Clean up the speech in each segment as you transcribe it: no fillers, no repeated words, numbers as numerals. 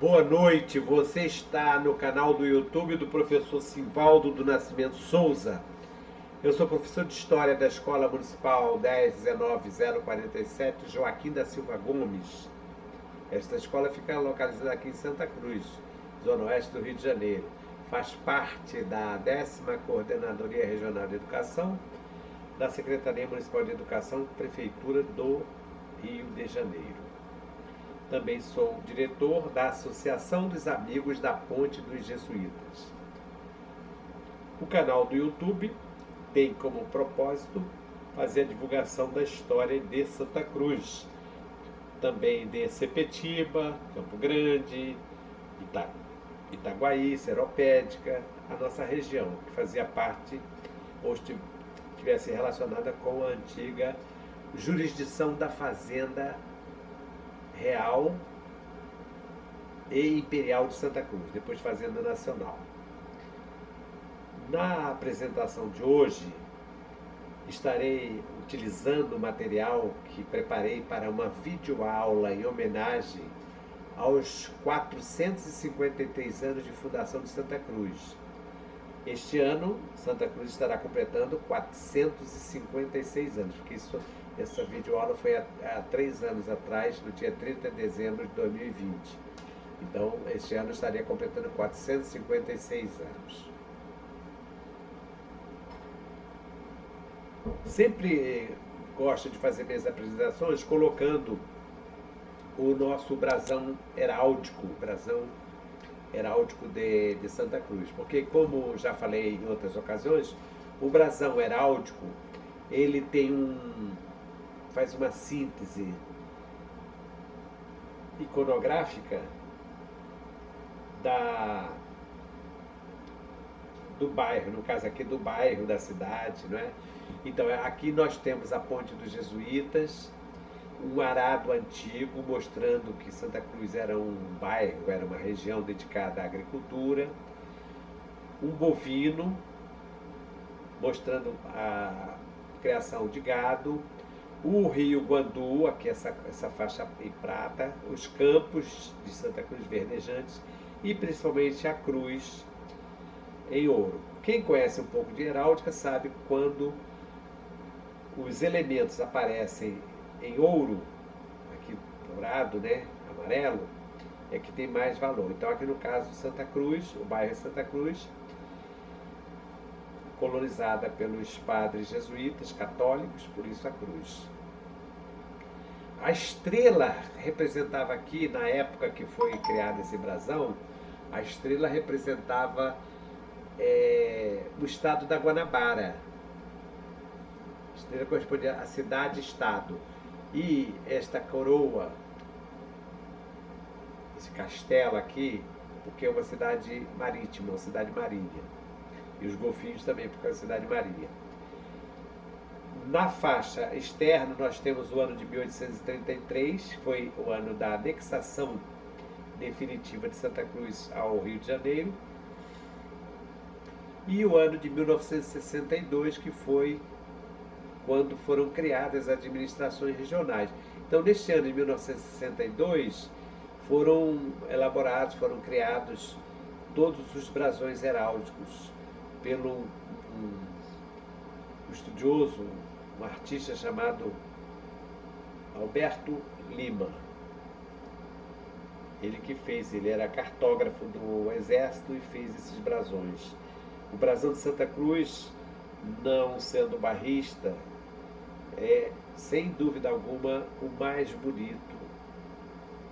Boa noite, você está no canal do YouTube do professor Simvaldo do Nascimento Souza. Eu sou professor de História da Escola Municipal 10.19047 Joaquim da Silva Gomes. Esta escola fica localizada aqui em Santa Cruz, zona oeste do Rio de Janeiro. Faz parte da 10ª Coordenadoria Regional de Educação da Secretaria Municipal de Educação, Prefeitura do Rio de Janeiro. Também sou diretor da Associação dos Amigos da Ponte dos Jesuítas. O canal do YouTube tem como propósito fazer a divulgação da história de Santa Cruz, também de Sepetiba, Campo Grande, Itaguaí, Seropédica, a nossa região, que fazia parte ou estivesse relacionada com a antiga jurisdição da Fazenda Real e Imperial de Santa Cruz, depois Fazenda Nacional. Na apresentação de hoje, estarei utilizando o material que preparei para uma videoaula em homenagem aos 453 anos de fundação de Santa Cruz. Este ano, Santa Cruz estará completando 456 anos, porque essa videoaula foi há 3 anos atrás, no dia 30 de dezembro de 2020. Então, este ano estaria completando 456 anos. Sempre gosto de fazer minhas apresentações colocando o nosso brasão heráldico, de Santa Cruz, porque, como já falei em outras ocasiões, o brasão heráldico ele faz uma síntese iconográfica do bairro, no caso aqui do bairro, da cidade, não é? Então, aqui nós temos a Ponte dos Jesuítas, um arado antigo mostrando que Santa Cruz era um bairro, era uma região dedicada à agricultura, um bovino mostrando a criação de gado, o rio Guandu, aqui essa faixa em prata, os campos de Santa Cruz verdejantes e principalmente a cruz em ouro. Quem conhece um pouco de heráldica sabe que quando os elementos aparecem em ouro, aqui dourado, né, amarelo, é que tem mais valor. Então aqui no caso Santa Cruz, o bairro é Santa Cruz, colonizada pelos padres jesuítas católicos, por isso a cruz. A estrela representava aqui, na época que foi criado esse brasão, a estrela representava o estado da Guanabara. A estrela correspondia à cidade-estado. E esta coroa, esse castelo aqui, porque é uma cidade marítima, uma cidade marinha. E os golfinhos também, porque é uma cidade marinha. Na faixa externa, nós temos o ano de 1833, foi o ano da anexação definitiva de Santa Cruz ao Rio de Janeiro. E o ano de 1962, que foi quando foram criadas as administrações regionais. Então, neste ano de 1962, foram criados todos os brasões heráldicos pelo um estudioso, um artista chamado Alberto Lima. Ele era cartógrafo do Exército e fez esses brasões. O brasão de Santa Cruz, não sendo barrista, é, sem dúvida alguma, o mais bonito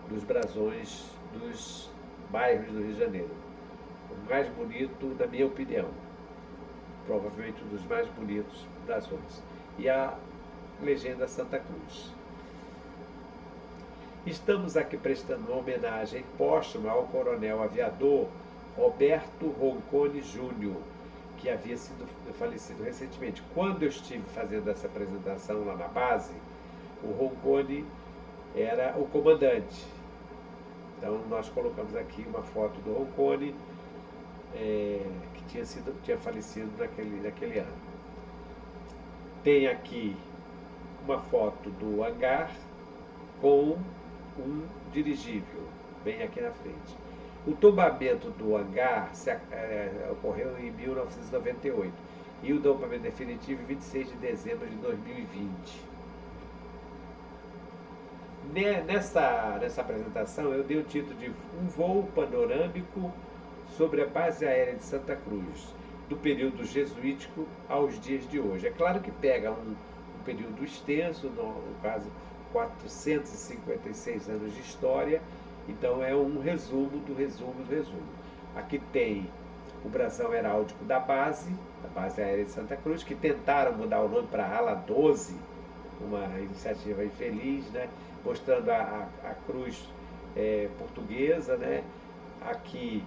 dos brasões dos bairros do Rio de Janeiro. O mais bonito, na minha opinião. Provavelmente um dos mais bonitos brasões. E a legenda Santa Cruz. Estamos aqui prestando uma homenagem póstuma ao coronel aviador Roberto Roncone Júnior, que havia sido falecido recentemente. Quando eu estive fazendo essa apresentação lá na base, o Roncone era o comandante. Então nós colocamos aqui uma foto do Roncone, que tinha falecido naquele ano. Tem aqui uma foto do hangar com um dirigível. bem aqui na frente. O tombamento do hangar ocorreu em 1998 e o tombamento definitivo em 26 de dezembro de 2020. Nessa apresentação eu dei o título de Um Voo Panorâmico sobre a Base Aérea de Santa Cruz, do período jesuítico aos dias de hoje. É claro que pega um período extenso, no caso 456 anos de história, então é um resumo do resumo do resumo. Aqui tem o brasão heráldico da base aérea de Santa Cruz, que tentaram mudar o nome para Ala 12, uma iniciativa infeliz, né? Mostrando a cruz portuguesa, né? Aqui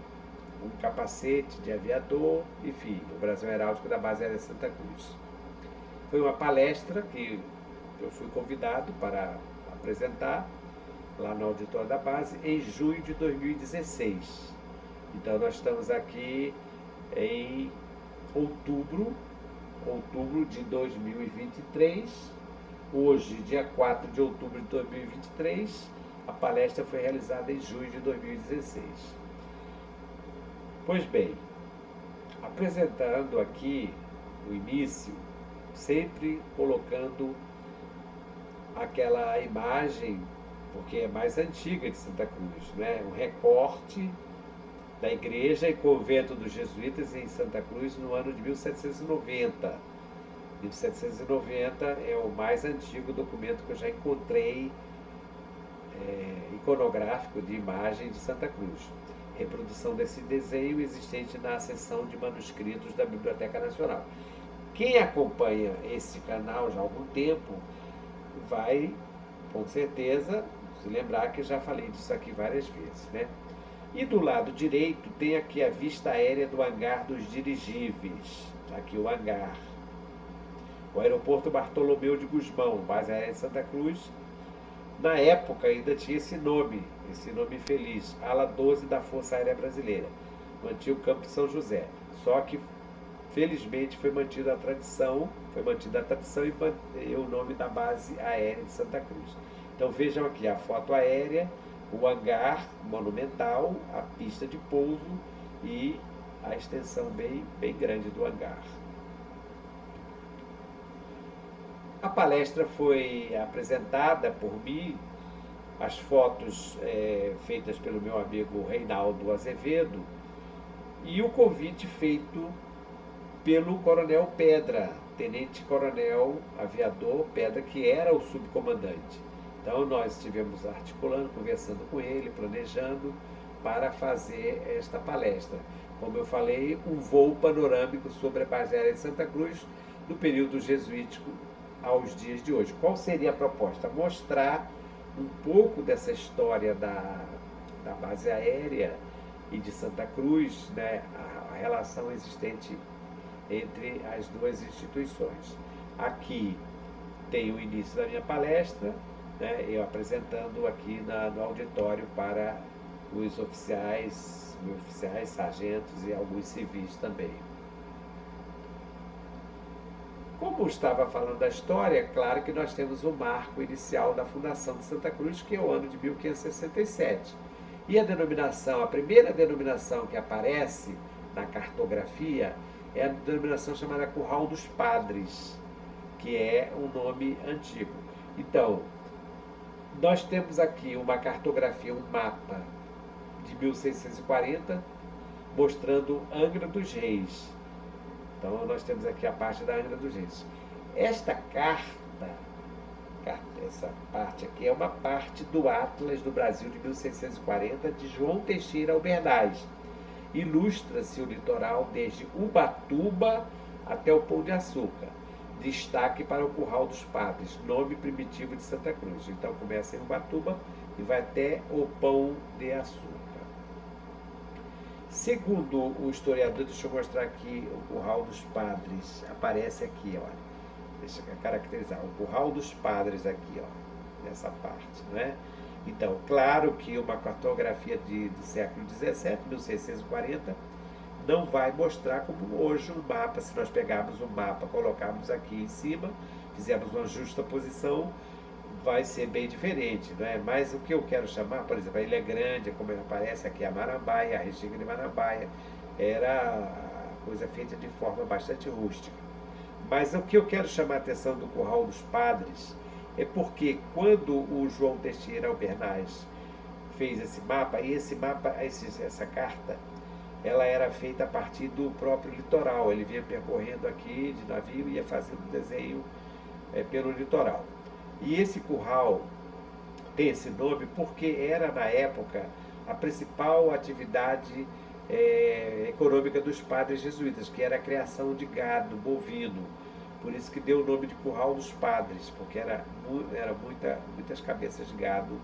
um capacete de aviador, enfim, o brasão heráldico da base aérea de Santa Cruz. Foi uma palestra que eu fui convidado para apresentar lá no auditório da base em junho de 2016. Então nós estamos aqui em outubro de 2023. Hoje, dia 4 de outubro de 2023, a palestra foi realizada em junho de 2016. Pois bem, apresentando aqui o início, sempre colocando aquela imagem, porque é mais antiga de Santa Cruz, né? Um recorte da igreja e convento dos jesuítas em Santa Cruz no ano de 1790. 1790 é o mais antigo documento que eu já encontrei iconográfico de imagem de Santa Cruz. Reprodução desse desenho existente na seção de manuscritos da Biblioteca Nacional. Quem acompanha esse canal já há algum tempo vai, com certeza, se lembrar que eu já falei disso aqui várias vezes, né? E do lado direito tem aqui a vista aérea do hangar dos dirigíveis. Aqui o hangar. O aeroporto Bartolomeu de Gusmão, base aérea de Santa Cruz. Na época ainda tinha esse nome infeliz, Ala 12 da Força Aérea Brasileira, no antigo campo de São José. Só que, felizmente, foi mantida a tradição e o nome da base aérea de Santa Cruz. Então vejam aqui a foto aérea, o hangar monumental, a pista de pouso e a extensão bem grande do hangar. A palestra foi apresentada por mim, as fotos feitas pelo meu amigo Reinaldo Azevedo e o convite feito pelo Coronel Pedra, Tenente-Coronel Aviador Pedra, que era o subcomandante. Então nós estivemos articulando, conversando com ele, planejando para fazer esta palestra. Como eu falei, um voo panorâmico sobre a base aérea de Santa Cruz do período jesuítico aos dias de hoje. Qual seria a proposta? Mostrar um pouco dessa história da base aérea e de Santa Cruz, né, a relação existente entre as duas instituições. Aqui tem o início da minha palestra, né, eu apresentando aqui no auditório para os oficiais, sargentos e alguns civis também. Como estava falando da história, claro que nós temos o marco inicial da fundação de Santa Cruz, que é o ano de 1567. E a primeira denominação que aparece na cartografia é a denominação chamada Curral dos Padres, que é um nome antigo. Então, nós temos aqui uma cartografia, um mapa de 1640, mostrando Angra dos Reis. Então, nós temos aqui a parte da Angra dos Reis. Esta carta, essa parte aqui, é uma parte do Atlas do Brasil de 1640, de João Teixeira Albernaz. Ilustra-se o litoral desde Ubatuba até o Pão de Açúcar. Destaque para o Curral dos Padres, nome primitivo de Santa Cruz. Então, começa em Ubatuba e vai até o Pão de Açúcar. Segundo o historiador, deixa eu mostrar aqui o Curral dos Padres. Aparece aqui, olha. Deixa eu caracterizar. O Curral dos Padres aqui, ó. Nessa parte, né? Então, claro que uma cartografia do século XVII, 1640, não vai mostrar como hoje um mapa, se nós pegarmos um mapa, colocarmos aqui em cima, fizermos uma justa posição, vai ser bem diferente, não é? Mas o que eu quero chamar, por exemplo, a Ilha Grande, como ela aparece aqui, a Marambaia, a Restinga de Marambaia, era coisa feita de forma bastante rústica. Mas o que eu quero chamar a atenção do Curral dos Padres é porque quando o João Teixeira Albernaz fez esse mapa, e esse mapa, essa carta, ela era feita a partir do próprio litoral. Ele vinha percorrendo aqui de navio e ia fazendo desenho pelo litoral. E esse curral tem esse nome porque era, na época, a principal atividade econômica dos padres jesuítas, que era a criação de gado bovino. Por isso que deu o nome de Curral dos Padres, porque era muitas cabeças de gado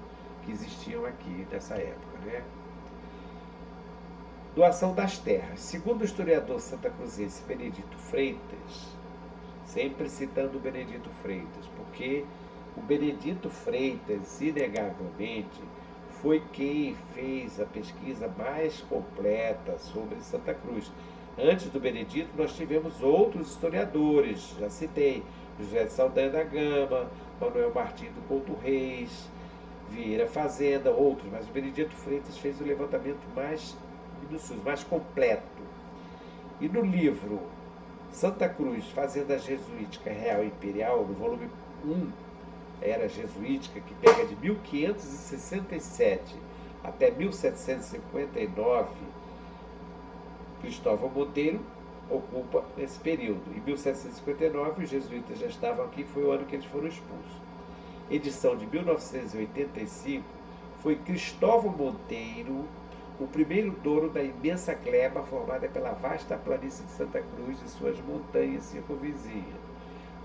que existiam aqui nessa época, né? Doação das terras. Segundo o historiador santacruzense Benedito Freitas, sempre citando o Benedito Freitas, porque o Benedito Freitas, inegavelmente, foi quem fez a pesquisa mais completa sobre Santa Cruz. Antes do Benedito, nós tivemos outros historiadores, já citei, José de Saldanha da Gama, Manuel Martins do Couto Reis, Vieira Fazenda, outros, mas o Benedito Freitas fez o levantamento mais minucioso, mais completo. E no livro Santa Cruz, Fazenda Jesuítica Real e Imperial, no volume 1, Era Jesuítica, que pega de 1567 até 1759, Cristóvão Monteiro ocupa esse período. Em 1759, os jesuítas já estavam aqui, foi o ano que eles foram expulsos. Edição de 1985, foi Cristóvão Monteiro o primeiro dono da imensa gleba formada pela vasta planície de Santa Cruz e suas montanhas circunvizinhas.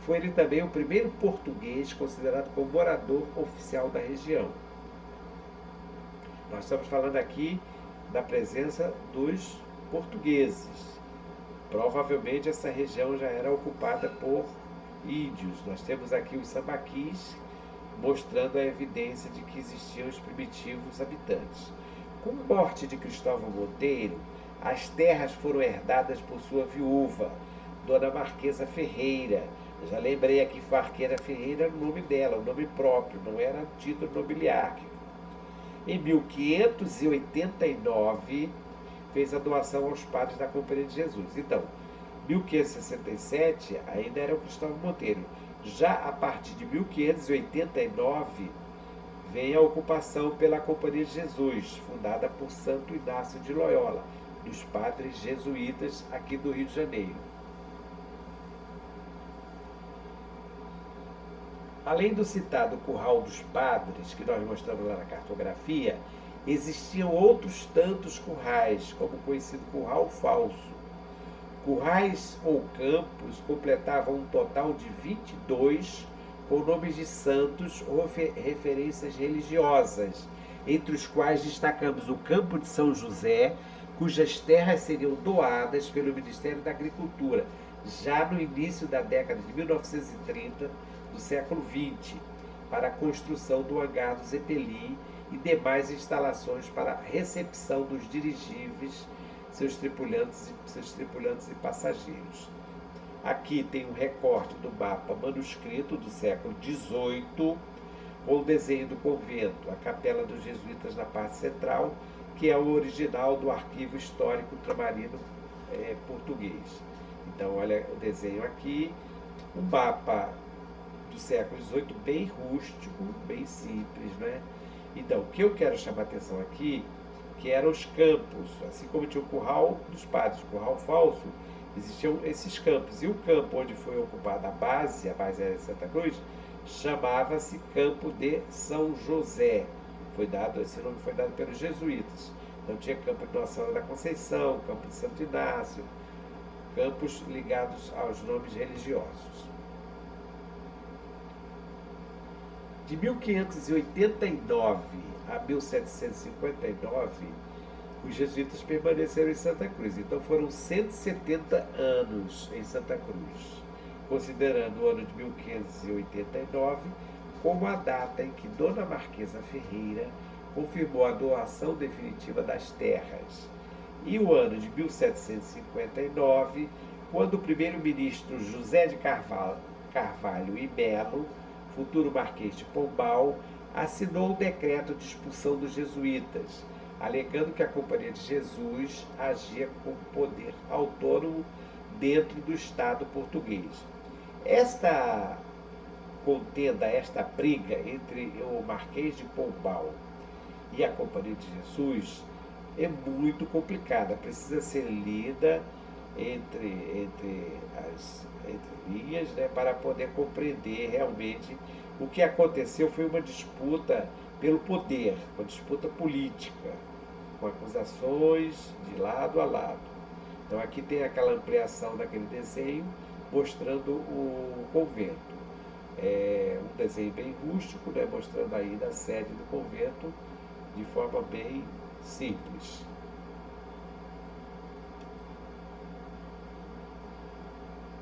Foi ele também o primeiro português considerado como morador oficial da região. Nós estamos falando aqui da presença dos portugueses. Provavelmente essa região já era ocupada por índios. Nós temos aqui os sambaquis, mostrando a evidência de que existiam os primitivos habitantes. Com a morte de Cristóvão Monteiro, as terras foram herdadas por sua viúva, Dona Marquesa Ferreira. Eu já lembrei aqui, Marquesa Ferreira era o nome dela, o nome próprio, não era título nobiliário. Em 1589, fez a doação aos padres da Companhia de Jesus. Então, 1567 ainda era o Cristóvão Monteiro. Já a partir de 1589, vem a ocupação pela Companhia de Jesus, fundada por Santo Inácio de Loyola, dos padres jesuítas aqui do Rio de Janeiro. Além do citado Curral dos Padres, que nós mostramos lá na cartografia, existiam outros tantos currais, como o conhecido Curral Falso. Currais ou campos completavam um total de 22, com nomes de santos ou referências religiosas, entre os quais destacamos o Campo de São José, cujas terras seriam doadas pelo Ministério da Agricultura, já no início da década de 1930 do século XX, para a construção do hangar do Zeppelin e demais instalações para a recepção dos dirigíveis, seus tripulantes e passageiros. Aqui tem um recorte do mapa manuscrito do século XVIII, com o desenho do convento, a capela dos jesuítas na parte central, que é o original do arquivo histórico ultramarino português. Então, olha o desenho aqui, um mapa do século XVIII bem rústico, bem simples, né? Então, o que eu quero chamar a atenção aqui, que eram os campos, assim como tinha o Curral dos Padres, o Curral Falso, existiam esses campos. E o campo onde foi ocupada a base era Santa Cruz, chamava-se Campo de São José. Esse nome foi dado pelos jesuítas. Então tinha Campo de Nossa Senhora da Conceição, Campo de Santo Inácio, campos ligados aos nomes religiosos. De 1589 a 1759, os jesuítas permaneceram em Santa Cruz. Então foram 170 anos em Santa Cruz, considerando o ano de 1589 como a data em que Dona Marquesa Ferreira confirmou a doação definitiva das terras, e o ano de 1759, quando o primeiro-ministro José de Carvalho e Melo futuro Marquês de Pombal, assinou o decreto de expulsão dos jesuítas, alegando que a Companhia de Jesus agia com poder autônomo dentro do Estado português. Esta contenda, esta briga entre o Marquês de Pombal e a Companhia de Jesus é muito complicada, precisa ser lida entre as entrelinhas, né, para poder compreender realmente o que aconteceu. Foi uma disputa pelo poder, uma disputa política, com acusações de lado a lado. Então aqui tem aquela ampliação daquele desenho mostrando o convento. É um desenho bem rústico, né, mostrando ainda a sede do convento de forma bem simples.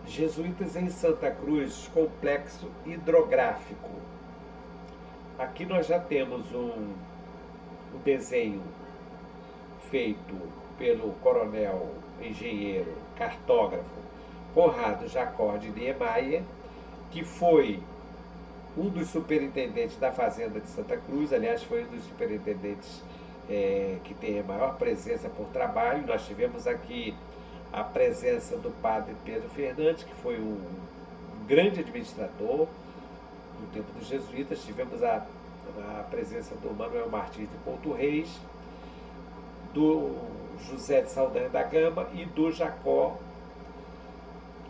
Jesuítas em Santa Cruz, complexo hidrográfico. Aqui nós já temos um desenho feito pelo coronel, engenheiro, cartógrafo Conrado Jacó de Niemeyer, que foi um dos superintendentes da Fazenda de Santa Cruz, aliás, foi um dos superintendentes que tem a maior presença por trabalho. Nós tivemos aqui a presença do padre Pedro Fernandes, que foi um grande administrador no tempo dos jesuítas. Tivemos a presença do Manuel Martins de Couto Reis, do José de Saldanha da Gama e do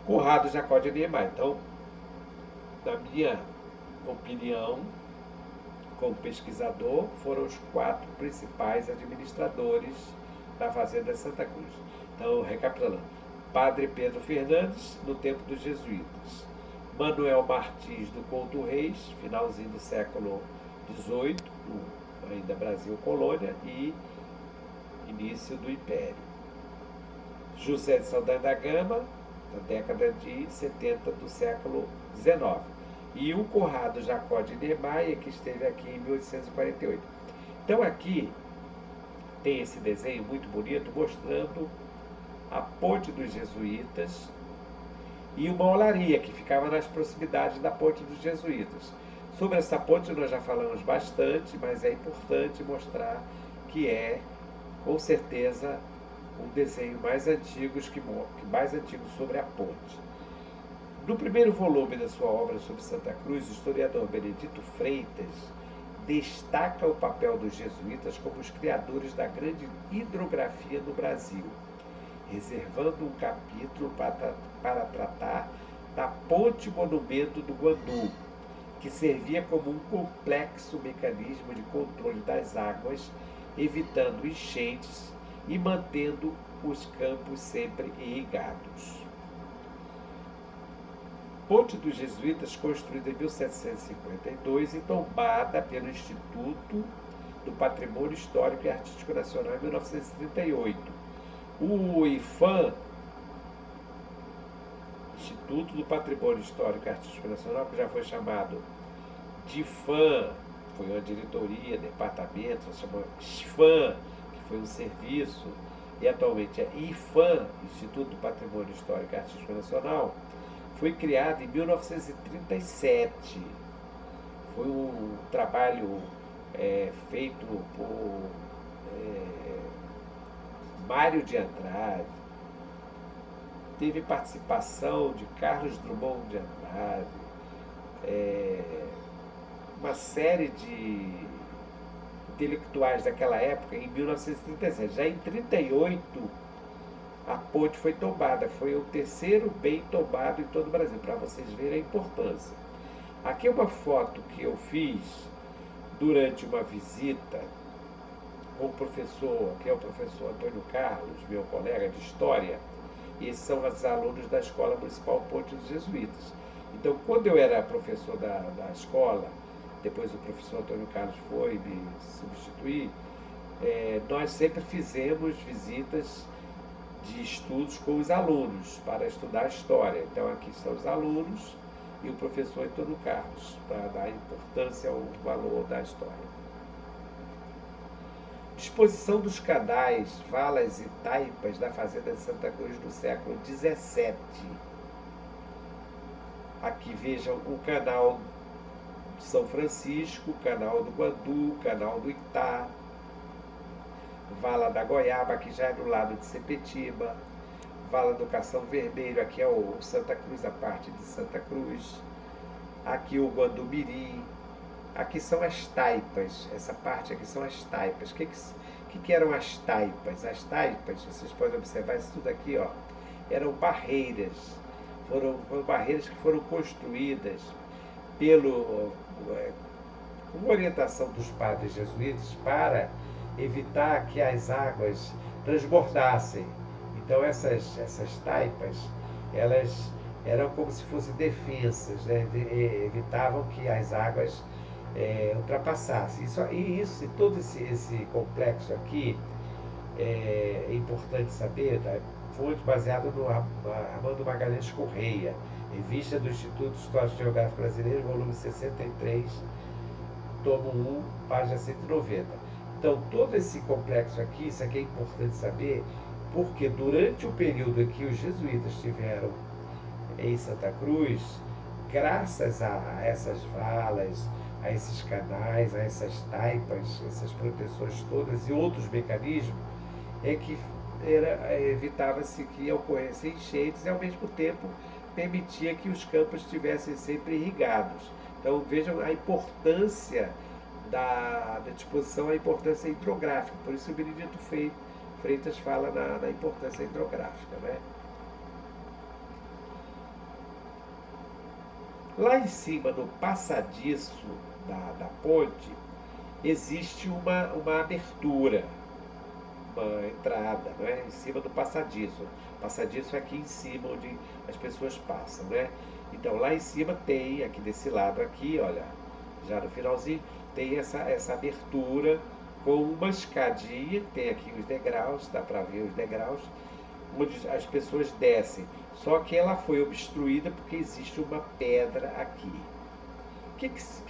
Conrado Jacó de Niemeyer. Então, na minha opinião, como pesquisador, foram os 4 principais administradores da Fazenda de Santa Cruz. Então, recapitulando: Padre Pedro Fernandes, no tempo dos jesuítas; Manuel Martins do Couto Reis, finalzinho do século XVIII, ainda Brasil colônia, e início do Império; José de Saldanha da Gama, na década de 70 do século XIX; e o Conrado Jacó de Niemeyer, que esteve aqui em 1848. Então aqui tem esse desenho muito bonito mostrando a ponte dos jesuítas e uma olaria que ficava nas proximidades da ponte dos jesuítas. Sobre essa ponte nós já falamos bastante, mas é importante mostrar que é, com certeza, o desenho mais antigo sobre a ponte. No primeiro volume da sua obra sobre Santa Cruz, o historiador Benedito Freitas destaca o papel dos jesuítas como os criadores da grande hidrografia no Brasil, reservando um capítulo para tratar da ponte-monumento do Guandu, que servia como um complexo mecanismo de controle das águas, evitando enchentes e mantendo os campos sempre irrigados. Ponte dos Jesuítas, construída em 1752 e tombada pelo Instituto do Patrimônio Histórico e Artístico Nacional em 1938. O IFAM, Instituto do Patrimônio Histórico e Artístico Nacional, que já foi chamado de IFAM, foi uma diretoria, departamento, se chamou IFAM, que foi um serviço, e atualmente é IFAM, Instituto do Patrimônio Histórico e Artístico Nacional, foi criado em 1937. Foi um trabalho feito por Mário de Andrade, teve participação de Carlos Drummond de Andrade, uma série de intelectuais daquela época, em 1937. Já em 1938, a ponte foi tombada, foi o terceiro bem tombado em todo o Brasil, para vocês verem a importância. Aqui é uma foto que eu fiz durante uma visita com o professor, que é o professor Antônio Carlos, meu colega de História, e esses são os alunos da Escola Municipal Ponte dos Jesuítas. Então, quando eu era professor da escola, depois o professor Antônio Carlos foi me substituir, nós sempre fizemos visitas de estudos com os alunos, para estudar história. Então aqui estão os alunos e o professor Antônio Carlos, para dar importância ao valor da história. Disposição dos canais, valas e taipas da Fazenda de Santa Cruz do século XVII. Aqui vejam o canal São Francisco, Canal do Guandu, Canal do Itá, Vala da Goiaba, que já é do lado de Sepetiba, Vala do Cação Vermelho, aqui é o Santa Cruz, a parte de Santa Cruz, aqui o Guandu-Mirim, aqui são as taipas, essa parte aqui são as taipas. O que eram as taipas? As taipas, vocês podem observar isso tudo aqui, ó, eram barreiras, foram barreiras que foram construídas com orientação dos padres jesuítas para evitar que as águas transbordassem. Então essas taipas, elas eram como se fossem defensas, né? Evitavam que as águas ultrapassassem. E todo esse complexo aqui é importante saber, tá? Fonte baseada no Armando Magalhães Correia, revista do Instituto Histórico Geográfico Brasileiro, volume 63, tomo 1, página 190. Então, todo esse complexo aqui, isso aqui é importante saber, porque durante o período em que os jesuítas estiveram em Santa Cruz, graças a essas valas, a esses canais, a essas taipas, essas proteções todas e outros mecanismos, é que evitava-se que ocorressem enchentes e, ao mesmo tempo, permitia que os campos estivessem sempre irrigados. Então, vejam a importância da disposição, a importância hidrográfica. Por isso o Benedito Freitas fala na importância hidrográfica, né? Lá em cima, no passadiço da ponte, existe uma abertura, uma entrada, né, em cima do passadiço. Passadiço é aqui em cima, onde as pessoas passam, né? Então, lá em cima tem, aqui desse lado aqui, olha, já no finalzinho, tem essa abertura com uma escadinha, tem aqui os degraus, dá para ver os degraus, onde as pessoas descem. Só que ela foi obstruída porque existe uma pedra aqui. O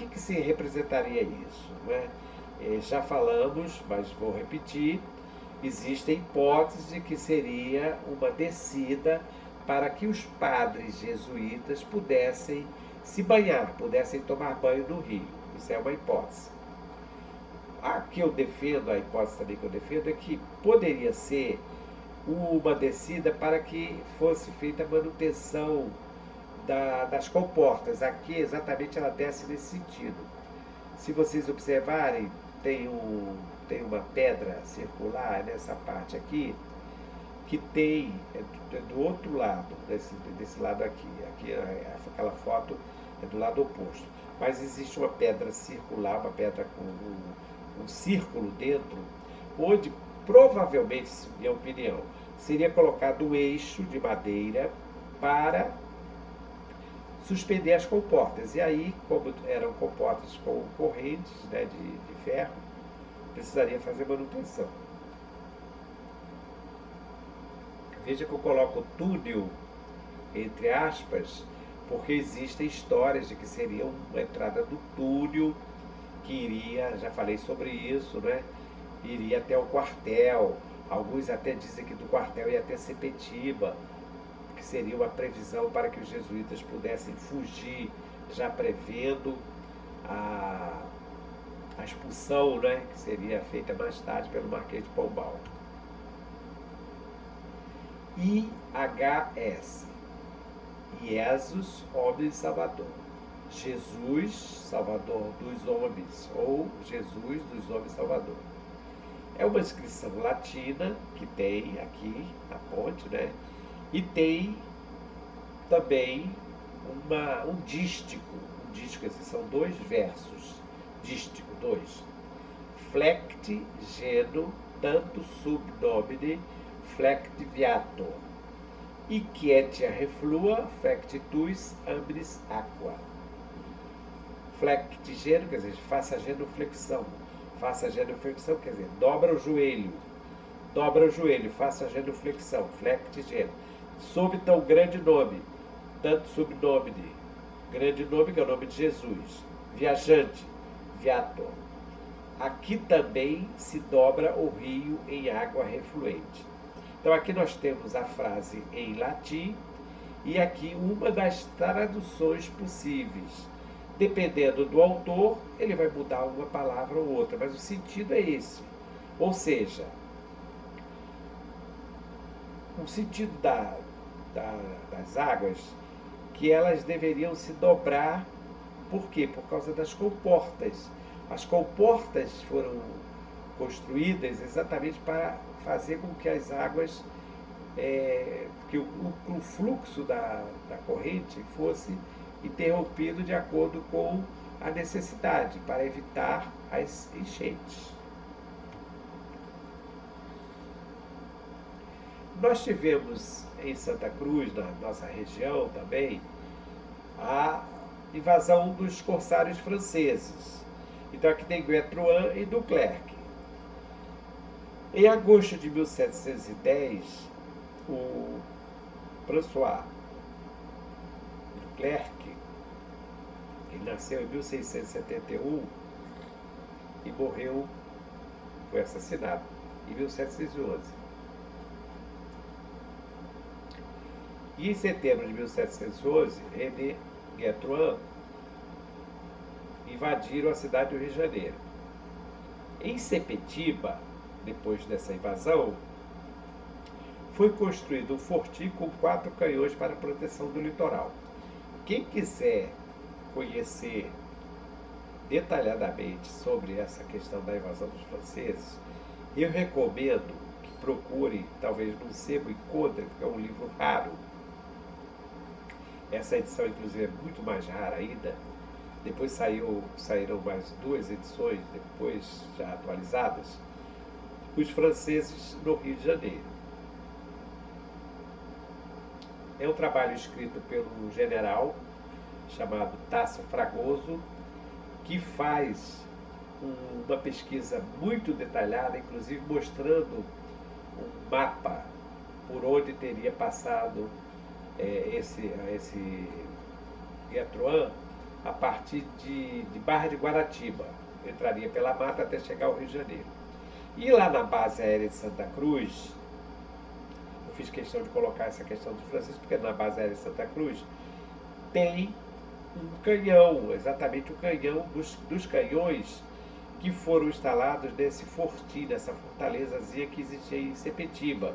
que se representaria isso, né? Já falamos, mas vou repetir, existem hipóteses de que seria uma descida para que os padres jesuítas pudessem se banhar, pudessem tomar banho no rio. Isso é uma hipótese. A que eu defendo, a hipótese também que eu defendo, é que poderia ser uma descida para que fosse feita a manutenção das comportas. Aqui exatamente ela desce nesse sentido. Se vocês observarem, tem uma pedra circular nessa parte aqui, que tem do outro lado, desse lado aqui. Aquela foto é do lado oposto. Mas existe uma pedra circular, uma pedra com um círculo dentro, onde provavelmente, minha opinião, seria colocado um eixo de madeira para suspender as comportas. E aí, como eram comportas com correntes, né, de ferro, precisaria fazer manutenção. Veja que eu coloco túnel entre aspas, porque existem histórias de que seria uma entrada do túnel que iria, já falei sobre isso, né? Iria até o quartel. Alguns até dizem que do quartel ia até Sepetiba, que seria uma previsão para que os jesuítas pudessem fugir, já prevendo a expulsão, né, que seria feita mais tarde pelo Marquês de Pombal. IHS, Jesus, Homem Salvador. Jesus, Salvador dos Homens, ou Jesus dos Homens Salvador. É uma inscrição latina que tem aqui na ponte, né? E tem também um dístico. Esses são dois versos. Dístico, 2. Flecti geno tanto sub nomine flecti viator. E quietia reflua flectitus ambris aqua. Flecti geno, quer dizer, faça genuflexão. Faça genuflexão, quer dizer, dobra o joelho, faça genuflexão, flecti geno. Sob tão grande nome, tanto subnomine, grande nome que é o nome de Jesus. Viajante, viator. Aqui também se dobra o rio em água refluente. Então aqui nós temos a frase em latim e aqui uma das traduções possíveis. Dependendo do autor, ele vai mudar uma palavra ou outra, mas o sentido é esse. Ou seja, o sentido das águas, que elas deveriam se dobrar. Por quê? Por causa das comportas. As comportas foram construídas exatamente para fazer com que as águas, que o fluxo da corrente fosse interrompido de acordo com a necessidade, para evitar as enchentes. Nós tivemos em Santa Cruz, na nossa região também, a invasão dos corsários franceses. Então aqui tem Guetrouin e Duclerc. Em agosto de 1710, o François Duclerc, ele nasceu em 1671 e morreu, foi assassinado em 1711. E em setembro de 1711, René Guetrouin invadiram a cidade do Rio de Janeiro. Em Sepetiba, depois dessa invasão, foi construído um fortim com 4 canhões para a proteção do litoral. Quem quiser conhecer detalhadamente sobre essa questão da invasão dos franceses, eu recomendo que procure, talvez no sebo encontre, porque é um livro raro. Essa edição, inclusive, é muito mais rara ainda. Depois saíram mais 2 edições, depois já atualizadas, Os Franceses no Rio de Janeiro. É um trabalho escrito pelo general chamado Tasso Fragoso, que faz uma pesquisa muito detalhada, inclusive mostrando um mapa por onde teria passado esse Guetrouin a partir de Barra de Guaratiba. Entraria pela mata até chegar ao Rio de Janeiro. E lá na base aérea de Santa Cruz, eu fiz questão de colocar essa questão dos franceses, porque na base aérea de Santa Cruz tem um canhão, exatamente o canhão dos canhões que foram instalados nesse fortim, nessa fortalezazinha que existia em Sepetiba.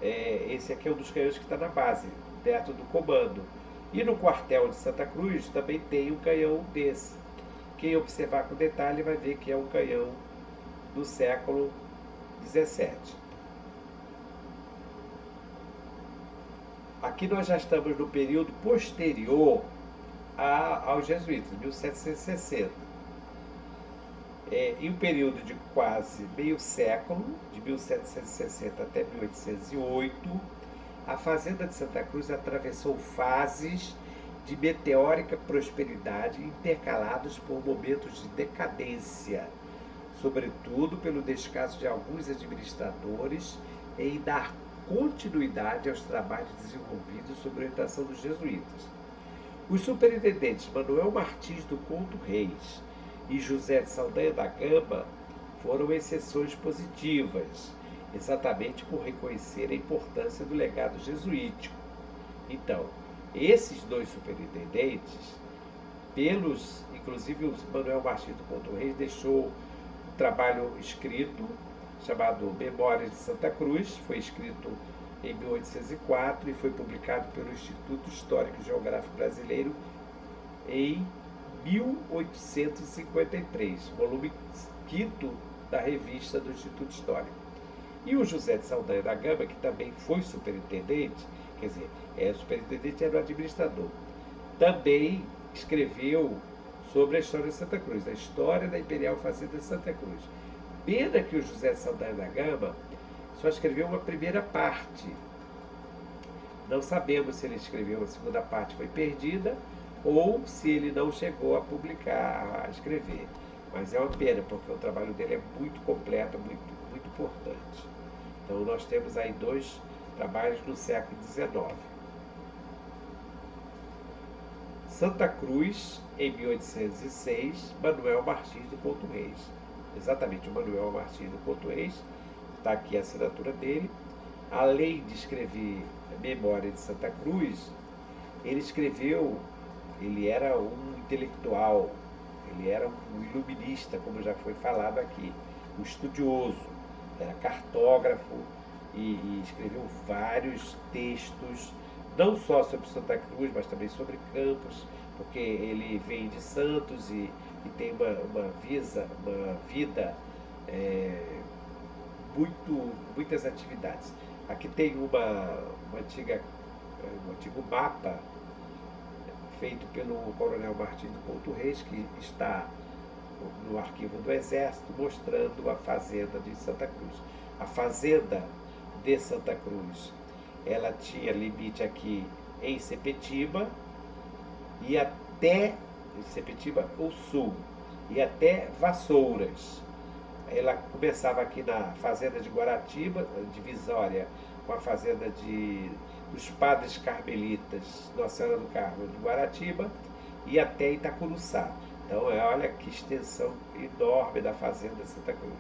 Esse aqui é um dos canhões que está na base, perto do comando. E no quartel de Santa Cruz também tem um canhão desse. Quem observar com detalhe vai ver que é um canhão do século XVII. Aqui nós já estamos no período posterior aos jesuítas, 1760. Em um período de quase meio século, de 1760 até 1808, a fazenda de Santa Cruz atravessou fases de meteórica prosperidade intercalados por momentos de decadência, sobretudo pelo descaso de alguns administradores em dar continuidade aos trabalhos desenvolvidos sob orientação dos jesuítas. Os superintendentes Manuel Martins do Couto Reis e José de Saldanha da Gama foram exceções positivas, exatamente por reconhecer a importância do legado jesuítico. Então, esses 2 superintendentes, inclusive o Manuel Martins do Couto Reis deixou um trabalho escrito chamado Memórias de Santa Cruz, foi escrito em 1804 e foi publicado pelo Instituto Histórico e Geográfico Brasileiro em 1853, volume 5º da revista do Instituto Histórico. E o José de Saldanha da Gama, que também foi superintendente, quer dizer, superintendente era o administrador, também escreveu sobre a história de Santa Cruz, a história da Imperial Fazenda de Santa Cruz. Pena que o José de Saldanha da Gama só escreveu uma primeira parte. Não sabemos se ele escreveu a segunda parte, foi perdida, ou se ele não chegou a publicar, a escrever. Mas é uma pena, porque o trabalho dele é muito completo, muito, muito importante. Então nós temos aí 2 trabalhos no século XIX. Santa Cruz, em 1806, Manuel Martins do Couto Reis. Exatamente, o Manuel Martins do Couto Reis, está aqui a assinatura dele. Além de escrever Memória de Santa Cruz, ele era um intelectual, ele era um iluminista, como já foi falado aqui, um estudioso, era cartógrafo e escreveu vários textos, não só sobre Santa Cruz, mas também sobre Campos, porque ele vem de Santos e tem uma vida muitas atividades. Aqui tem um antigo mapa feito pelo Coronel Martim do Couto Reis, que está no arquivo do Exército, mostrando a fazenda de Santa Cruz. A fazenda de Santa Cruz, ela tinha limite aqui em Sepetiba e até Sepetiba ou Sul, e até Vassouras. Ela começava aqui na fazenda de Guaratiba, divisória com a fazenda dos Padres Carmelitas Nossa Senhora do Carmo de Guaratiba, e até Itacuruçá. Então, olha que extensão enorme da fazenda de Santa Cruz.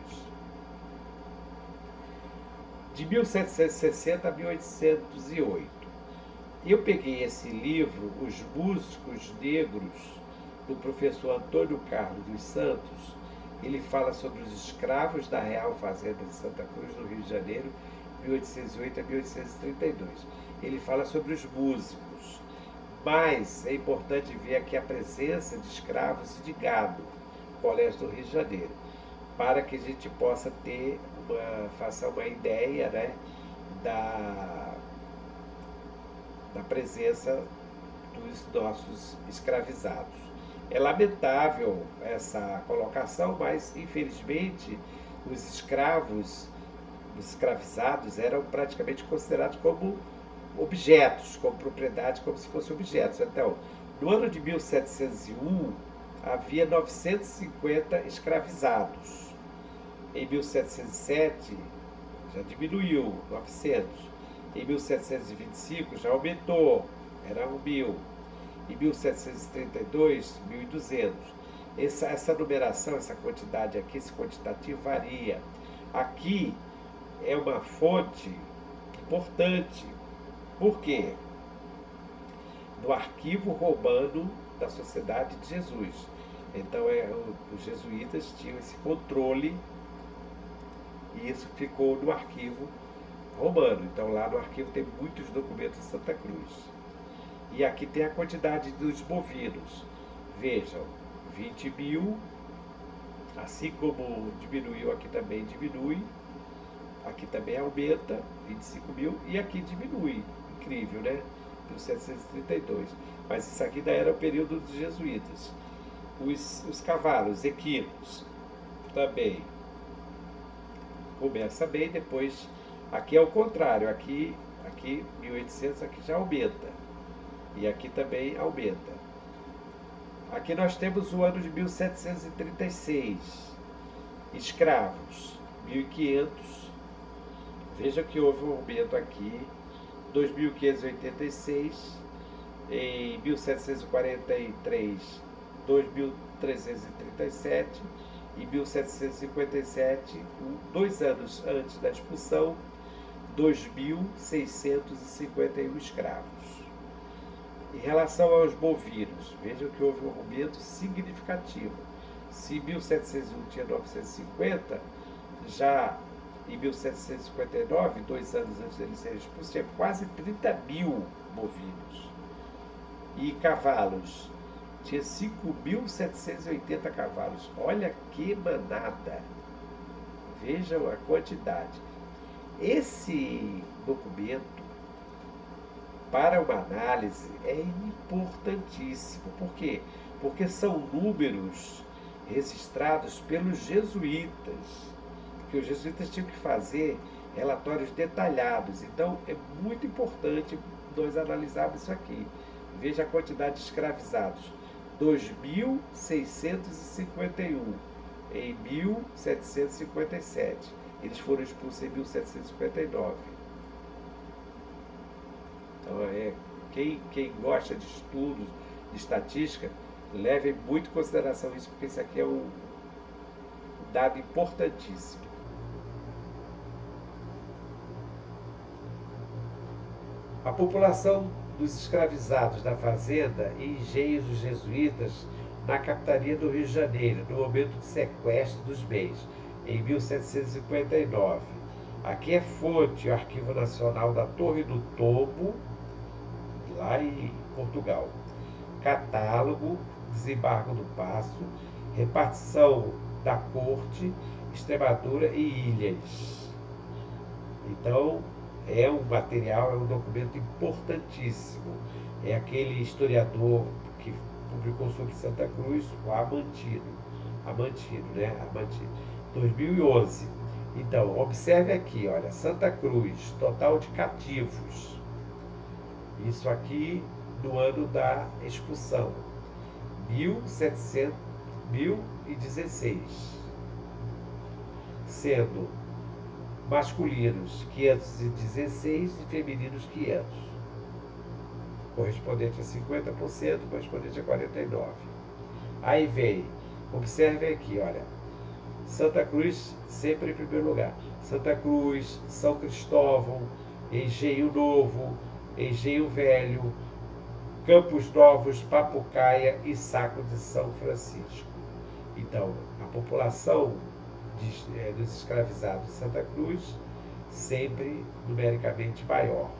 De 1760 a 1808. Eu peguei esse livro, Os Músicos Negros, do professor Antônio Carlos dos Santos. Ele fala sobre os escravos da Real Fazenda de Santa Cruz, no Rio de Janeiro, 1808 a 1832. Ele fala sobre os músicos, mas é importante ver aqui a presença de escravos e de gado no Colégio do Rio de Janeiro, para que a gente possa faça uma ideia, né, da presença dos nossos escravizados. É lamentável essa colocação, mas infelizmente os escravizados eram praticamente considerados como objetos, como propriedade, como se fossem objetos. Então, no ano de 1701, havia 950 escravizados. Em 1707, já diminuiu, 900. Em 1725, já aumentou, era 1.000. Em 1732, 1.200. Essa numeração, essa quantidade aqui, esse quantitativo varia. Aqui é uma fonte importante. Por quê? No arquivo romano da Sociedade de Jesus. Então, os jesuítas tinham esse controle e isso ficou no arquivo romano. Então, lá no arquivo tem muitos documentos de Santa Cruz. E aqui tem a quantidade dos bovinos. Vejam, 20.000, assim como diminuiu, aqui também diminui. Aqui também aumenta, 25.000, e aqui diminui. Incrível, né? 1732. Mas isso aqui ainda era o período dos jesuítas. Os cavalos, equinos, também começa bem, depois aqui é o contrário, aqui 1.800, aqui já aumenta. E aqui também aumenta. Aqui nós temos o ano de 1736. Escravos, 1.500. Veja que houve um aumento aqui. 2.586. Em 1743, 2.337. Em 1757, 2 anos antes da expulsão, 2.651 escravos. Em relação aos bovinos, vejam que houve um aumento significativo. Se em 1701 tinha 950, já em 1759, 2 anos antes dele ser expulso, tinha quase 30.000 bovinos. E cavalos, tinha 5.780 cavalos. Olha que manada! Vejam a quantidade. Esse documento, para uma análise, é importantíssimo. Por quê? Porque são números registrados pelos jesuítas, que os jesuítas tinham que fazer relatórios detalhados. Então, é muito importante nós analisarmos isso aqui. Veja a quantidade de escravizados. 2.651 em 1757. Eles foram expulsos em 1759. Então, quem gosta de estudos, de estatística, leve muito em consideração isso, porque isso aqui é um dado importantíssimo. A população dos escravizados da fazenda e engenhos dos jesuítas na capitania do Rio de Janeiro, no momento do sequestro dos bens, em 1759. Aqui é fonte o Arquivo Nacional da Torre do Tombo, lá em Portugal. Catálogo, desembargo do Paço, repartição da corte, Extremadura e ilhas. Então, é um material, é um documento importantíssimo. É aquele historiador que publicou sobre Santa Cruz, o Amantino, né? Amantino, 2011. Então, observe aqui, olha, Santa Cruz, total de cativos. Isso aqui no ano da expulsão, 1016, sendo masculinos 516 e femininos 500, correspondente a 50%, correspondente a 49%. Aí vem, observe aqui, olha, Santa Cruz sempre em primeiro lugar, Santa Cruz, São Cristóvão, Engenho Novo, Engenho Velho, Campos Novos, Papucaia e Saco de São Francisco. Então, a população dos escravizados de Santa Cruz sempre numericamente maior.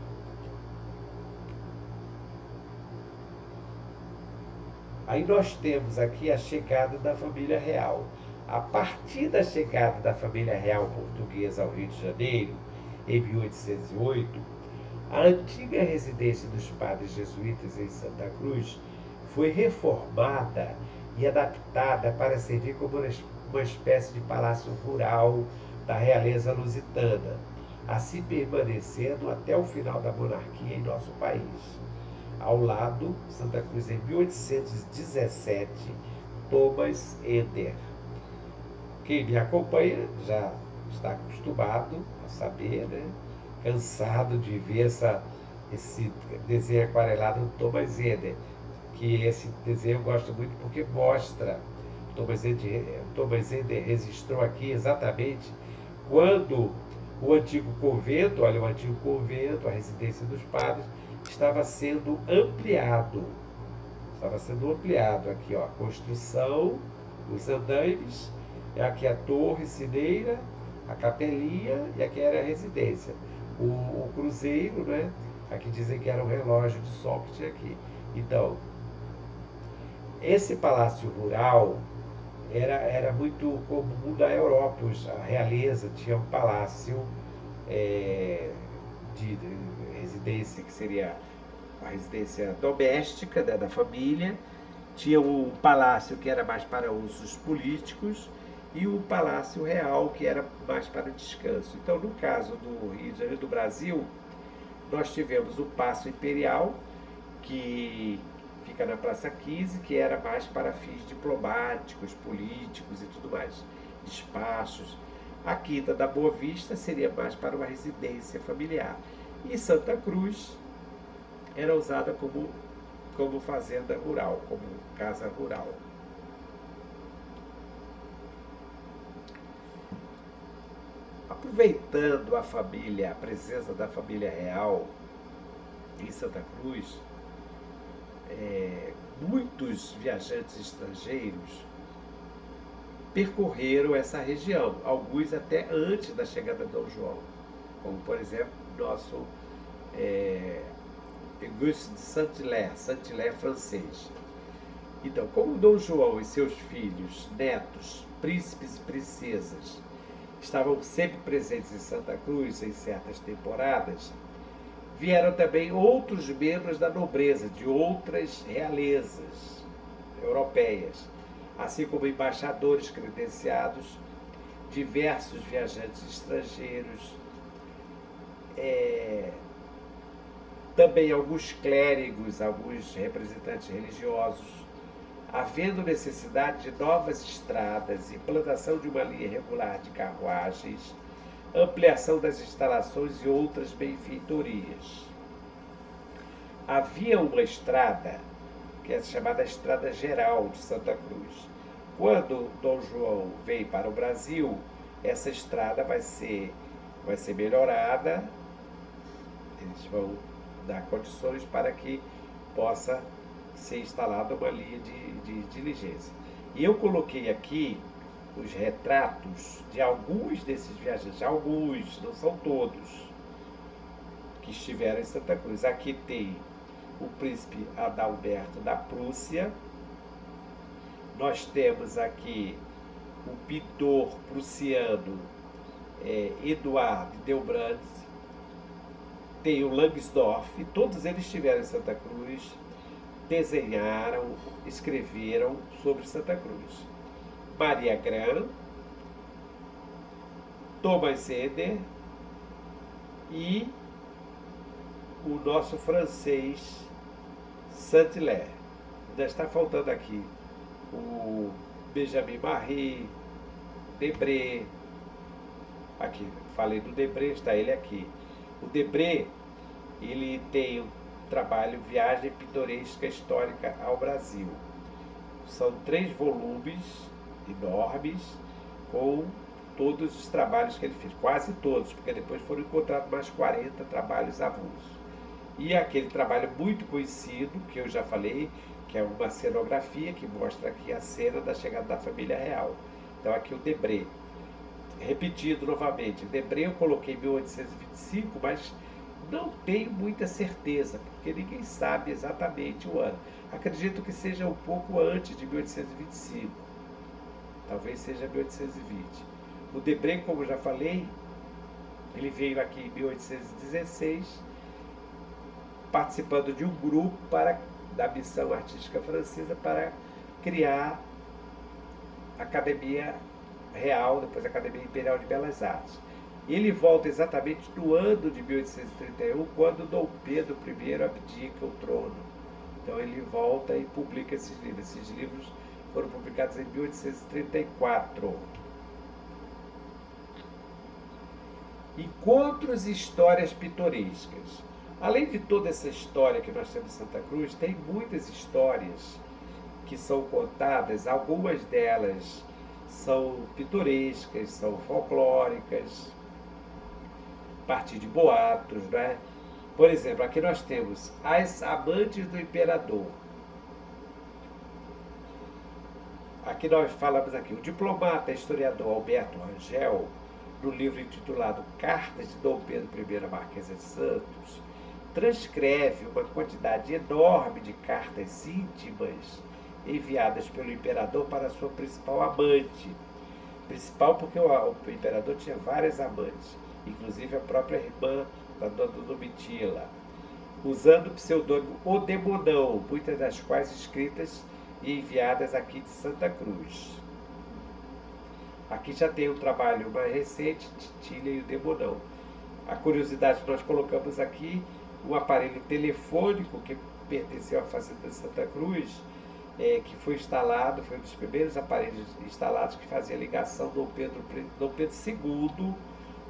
Aí nós temos aqui a chegada da família real. A partir da chegada da família real portuguesa ao Rio de Janeiro, em 1808, a antiga residência dos padres jesuítas em Santa Cruz foi reformada e adaptada para servir como uma espécie de palácio rural da realeza lusitana, assim permanecendo até o final da monarquia em nosso país. Ao lado, Santa Cruz, em 1817, Thomas Eder. Quem me acompanha já está acostumado a saber, né? Cansado de ver esse desenho aquarelado do Thomas Eder, que esse desenho eu gosto muito porque mostra, Thomas Eder registrou aqui exatamente quando o antigo convento, olha, o antigo convento, a residência dos padres, estava sendo ampliado. Estava sendo ampliado aqui, ó, a construção, os andaimes, aqui a torre cineira, a capelinha, e aqui era a residência. O cruzeiro, né? Aqui dizem que era um relógio de sol que tinha aqui. Então, esse palácio rural era muito comum da Europa. A realeza tinha um palácio de residência, que seria a residência doméstica, né, da família. Tinha o palácio, que era mais para usos políticos, e o palácio real, que era mais para o descanso. Então, no caso do Rio de Janeiro, do Brasil, nós tivemos o Paço Imperial, que fica na Praça 15, que era mais para fins diplomáticos, políticos e tudo mais, despachos. A Quinta da Boa Vista seria mais para uma residência familiar. E Santa Cruz era usada como fazenda rural, como casa rural. Aproveitando a presença da família real em Santa Cruz, muitos viajantes estrangeiros percorreram essa região, alguns até antes da chegada de Dom João, como por exemplo nosso Auguste de Saint-Hilaire francês. Então, como Dom João e seus filhos, netos, príncipes e princesas estavam sempre presentes em Santa Cruz em certas temporadas, vieram também outros membros da nobreza de outras realezas europeias, assim como embaixadores credenciados, diversos viajantes estrangeiros, também alguns clérigos, alguns representantes religiosos, havendo necessidade de novas estradas, implantação de uma linha regular de carruagens, ampliação das instalações e outras benfeitorias. Havia uma estrada, que é chamada Estrada Geral de Santa Cruz. Quando Dom João veio para o Brasil, essa estrada vai ser melhorada, eles vão dar condições para que possa ser instalada uma linha de diligência. E eu coloquei aqui os retratos de alguns desses viajantes, alguns, não são todos, que estiveram em Santa Cruz. Aqui tem o príncipe Adalberto da Prússia, nós temos aqui o pintor prussiano Eduard Delbrand, tem o Langsdorff, todos eles estiveram em Santa Cruz, desenharam, escreveram sobre Santa Cruz. Maria Gran, Thomas Eder e o nosso francês Saint-Hilaire. Ainda está faltando aqui o Benjamin Marie, Debré. Aqui, falei do Debré, está ele aqui. O Debré, ele tem um trabalho Viagem Pitoresca Histórica ao Brasil. São 3 volumes enormes com todos os trabalhos que ele fez, quase todos, porque depois foram encontrados mais 40 trabalhos avulsos. E aquele trabalho muito conhecido, que eu já falei, que é uma cenografia que mostra aqui a cena da chegada da família real. Então aqui o Debré. Repetindo novamente, Debré eu coloquei 1825, mas não tenho muita certeza, porque ninguém sabe exatamente o ano. Acredito que seja um pouco antes de 1825, talvez seja 1820. O Debré, como eu já falei, ele veio aqui em 1816, participando de um grupo da missão artística francesa para criar a Academia Real, depois a Academia Imperial de Belas Artes. Ele volta exatamente no ano de 1831, quando Dom Pedro I abdica o trono. Então ele volta e publica esses livros. Esses livros foram publicados em 1834. Encontros e histórias pitorescas. Além de toda essa história que nós temos em Santa Cruz, tem muitas histórias que são contadas, algumas delas são pitorescas, são folclóricas, a partir de boatos, né? Por exemplo, aqui nós temos As Amantes do Imperador. Aqui nós falamos aqui, o diplomata e historiador Alberto Rangel, no livro intitulado Cartas de Dom Pedro I à Marquesa de Santos, transcreve uma quantidade enorme de cartas íntimas enviadas pelo imperador para a sua principal amante. Principal porque o imperador tinha várias amantes, inclusive a própria irmã da dona Domitila, usando o pseudônimo Odemonão, muitas das quais escritas e enviadas aqui de Santa Cruz. Aqui já tem um trabalho mais recente, Titília e o Demonão. A curiosidade que nós colocamos aqui, um aparelho telefônico que pertenceu à Fazenda de Santa Cruz, que foi instalado, foi um dos primeiros aparelhos instalados que fazia ligação. Dom Pedro II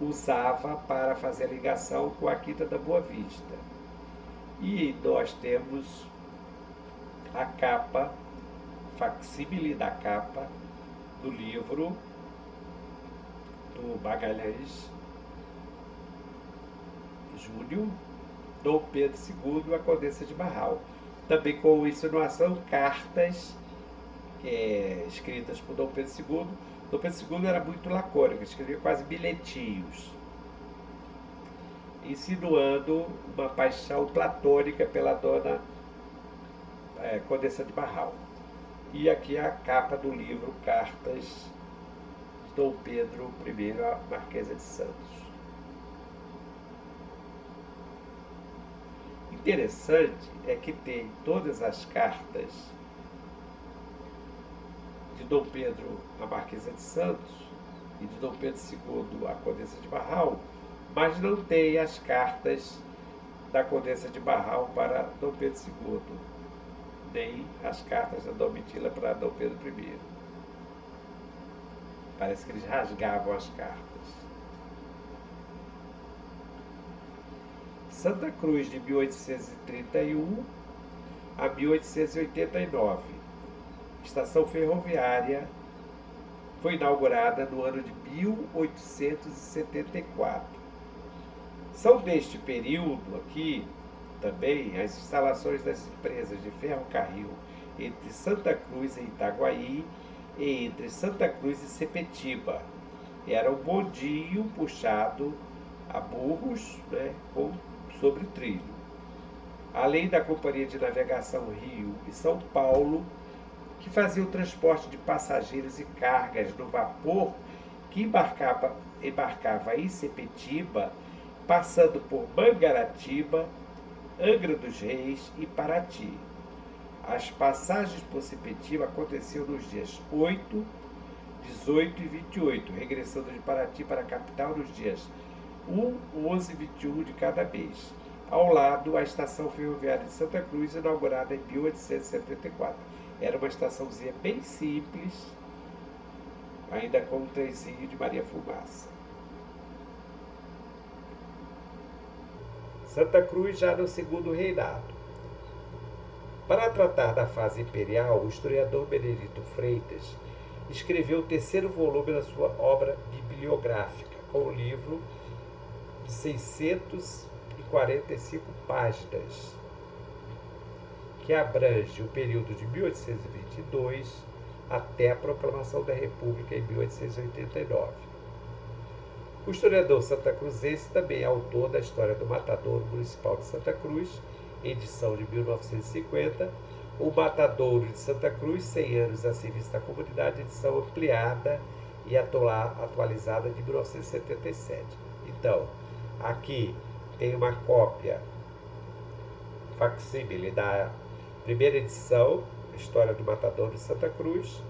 usava para fazer a ligação com a Quinta da Boa Vista. E nós temos a capa, facsímile da capa do livro do Magalhães Júnior, Dom Pedro II, a Condessa de Barral. Também com insinuação, cartas escritas por Dom Pedro II. Dom Pedro II era muito lacônico, escrevia quase bilhetinhos, insinuando uma paixão platônica pela dona Condessa de Barral. E aqui a capa do livro Cartas de Dom Pedro I à Marquesa de Santos. Interessante é que tem todas as cartas de Dom Pedro à Marquesa de Santos e de Dom Pedro II à Condessa de Barral, mas não tem as cartas da Condessa de Barral para Dom Pedro II, nem as cartas da Domitila para Dom Pedro I. Parece que eles rasgavam as cartas. Santa Cruz, de 1831 a 1889. Estação ferroviária foi inaugurada no ano de 1874. São deste período aqui também as instalações das empresas de ferrocarril entre Santa Cruz e Itaguaí e entre Santa Cruz e Sepetiba. Era um bondinho puxado a burros, né, sobre trilho. Além da Companhia de Navegação Rio e São Paulo, que fazia o transporte de passageiros e cargas no vapor que embarcava em Sepetiba, passando por Mangaratiba, Angra dos Reis e Paraty. As passagens por Sepetiba aconteciam nos dias 8, 18 e 28, regressando de Paraty para a capital nos dias 1, 11 e 21 de cada mês. Ao lado, a estação ferroviária de Santa Cruz, inaugurada em 1874. Era uma estaçãozinha bem simples, ainda com um trenzinho de Maria Fumaça. Santa Cruz já no segundo reinado. Para tratar da fase imperial, o historiador Benedito Freitas escreveu o terceiro volume da sua obra bibliográfica, com um livro de 645 páginas, que abrange o período de 1822 até a proclamação da República em 1889. O historiador santacruzense também é autor da História do Matadouro Municipal de Santa Cruz, edição de 1950, O Matadouro de Santa Cruz, 100 anos a serviço da comunidade, edição ampliada e atualizada de 1977. Então, aqui tem uma cópia facsímile da primeira edição, História do Matadouro de Santa Cruz.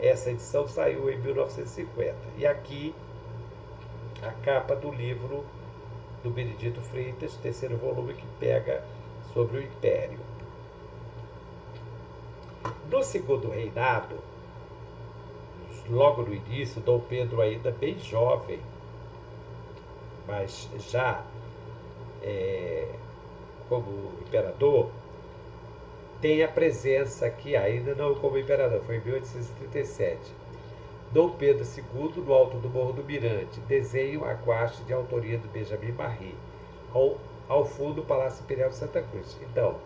Essa edição saiu em 1950. E aqui a capa do livro do Benedito Freitas, terceiro volume, que pega sobre o Império. No segundo reinado, logo no início, Dom Pedro ainda bem jovem, mas já como imperador, tem a presença aqui, ainda não como imperador, foi em 1837. Dom Pedro II, no alto do Morro do Mirante, desenho a guache de autoria do Benjamin Marri, ao fundo do Palácio Imperial de Santa Cruz. Então,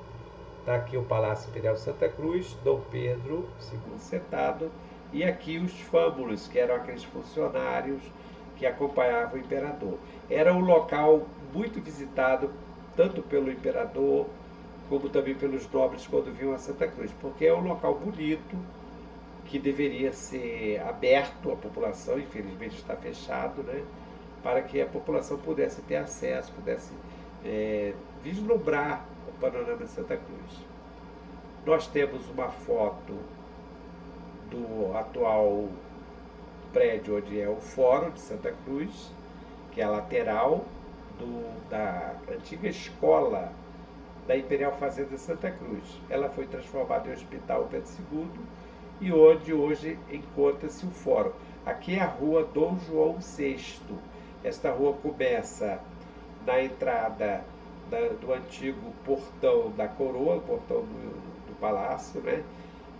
está aqui o Palácio Imperial de Santa Cruz, Dom Pedro II sentado, e aqui os fâmulos, que eram aqueles funcionários que acompanhavam o imperador. Era um local muito visitado, tanto pelo imperador, como também pelos nobres quando vinham a Santa Cruz, porque é um local bonito, que deveria ser aberto à população, infelizmente está fechado, né, para que a população pudesse ter acesso, pudesse vislumbrar o panorama de Santa Cruz. Nós temos uma foto do atual prédio onde é o Fórum de Santa Cruz, que é a lateral da antiga escola da Imperial Fazenda Santa Cruz. Ela foi transformada em Hospital Pedro II e onde hoje encontra-se o Fórum. Aqui é a rua Dom João VI. Esta rua começa na entrada do antigo portão da coroa, o portão do palácio, né?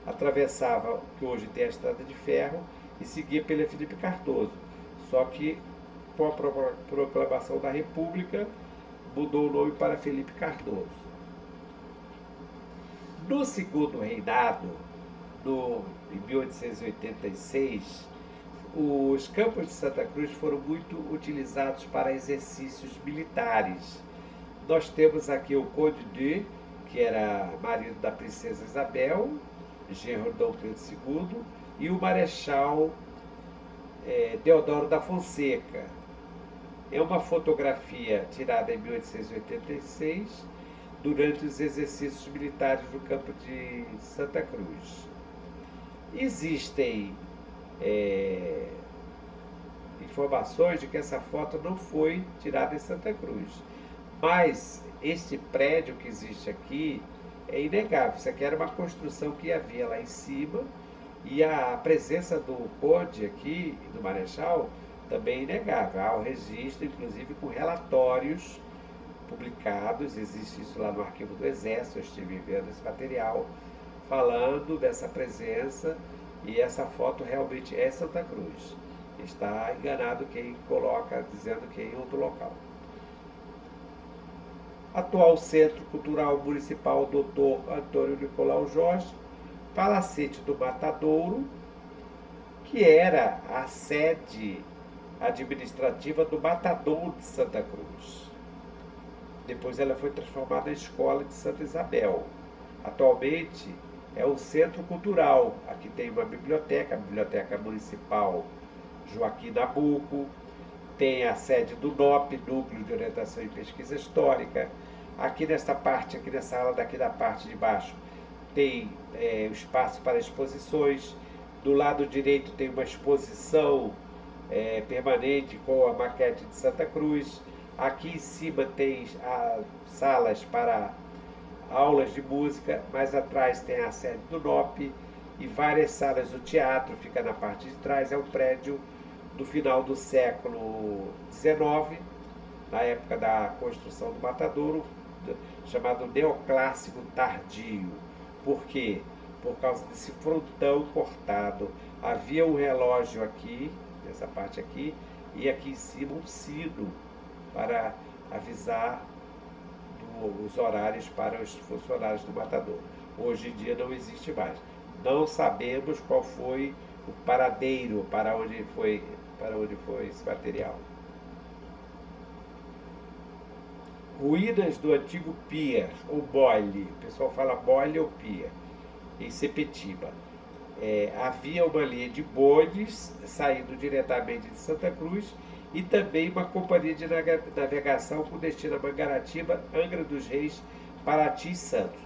Atravessava o que hoje tem a estrada de ferro e seguia pela Felipe Cardoso. Só que com a proclamação da República mudou o nome para Felipe Cardoso. No segundo reinado, em 1886, os campos de Santa Cruz foram muito utilizados para exercícios militares. Nós temos aqui o Conde de, que era marido da princesa Isabel, genro de Dom Pedro II, e o Marechal Deodoro da Fonseca. É uma fotografia tirada em 1886, durante os exercícios militares no campo de Santa Cruz. Existem informações de que essa foto não foi tirada em Santa Cruz, mas este prédio que existe aqui é inegável. Isso aqui era uma construção que havia lá em cima, e a presença do conde aqui, do marechal, também é inegável. Há um registro, inclusive, com relatórios publicados, existe isso lá no arquivo do Exército, eu estive vendo esse material, falando dessa presença, e essa foto realmente é Santa Cruz. Está enganado quem coloca dizendo que é em outro local. atual Centro Cultural Municipal Dr. Antônio Nicolau Jorge, Palacete do Matadouro, que era a sede administrativa do Matadouro de Santa Cruz. Depois ela foi transformada em Escola de Santa Isabel. Atualmente é um centro cultural. Aqui tem uma biblioteca, a Biblioteca Municipal Joaquim Nabuco, tem a sede do NOP, Núcleo de Orientação e Pesquisa Histórica. Aqui nessa parte, aqui nessa ala daqui da parte de baixo, tem espaço para exposições. Do lado direito tem uma exposição permanente com a maquete de Santa Cruz. Aqui em cima tem salas para aulas de música, mais atrás tem a sede do NOP e várias salas do teatro, fica na parte de trás, é um prédio do final do século XIX, na época da construção do Matadouro, chamado Neoclássico Tardio. Por quê? Por causa desse frontão cortado. Havia um relógio aqui, nessa parte aqui, e aqui em cima um sino para avisar os horários para os funcionários do Matadouro. Hoje em dia não existe mais. Não sabemos qual foi o paradeiro para onde foi esse material. Ruínas do antigo pier, ou boile. O pessoal fala boile ou pier, em Sepetiba. Havia uma linha de bondes saindo diretamente de Santa Cruz e também uma companhia de navegação com destino a Mangaratiba, Angra dos Reis, Paraty e Santos.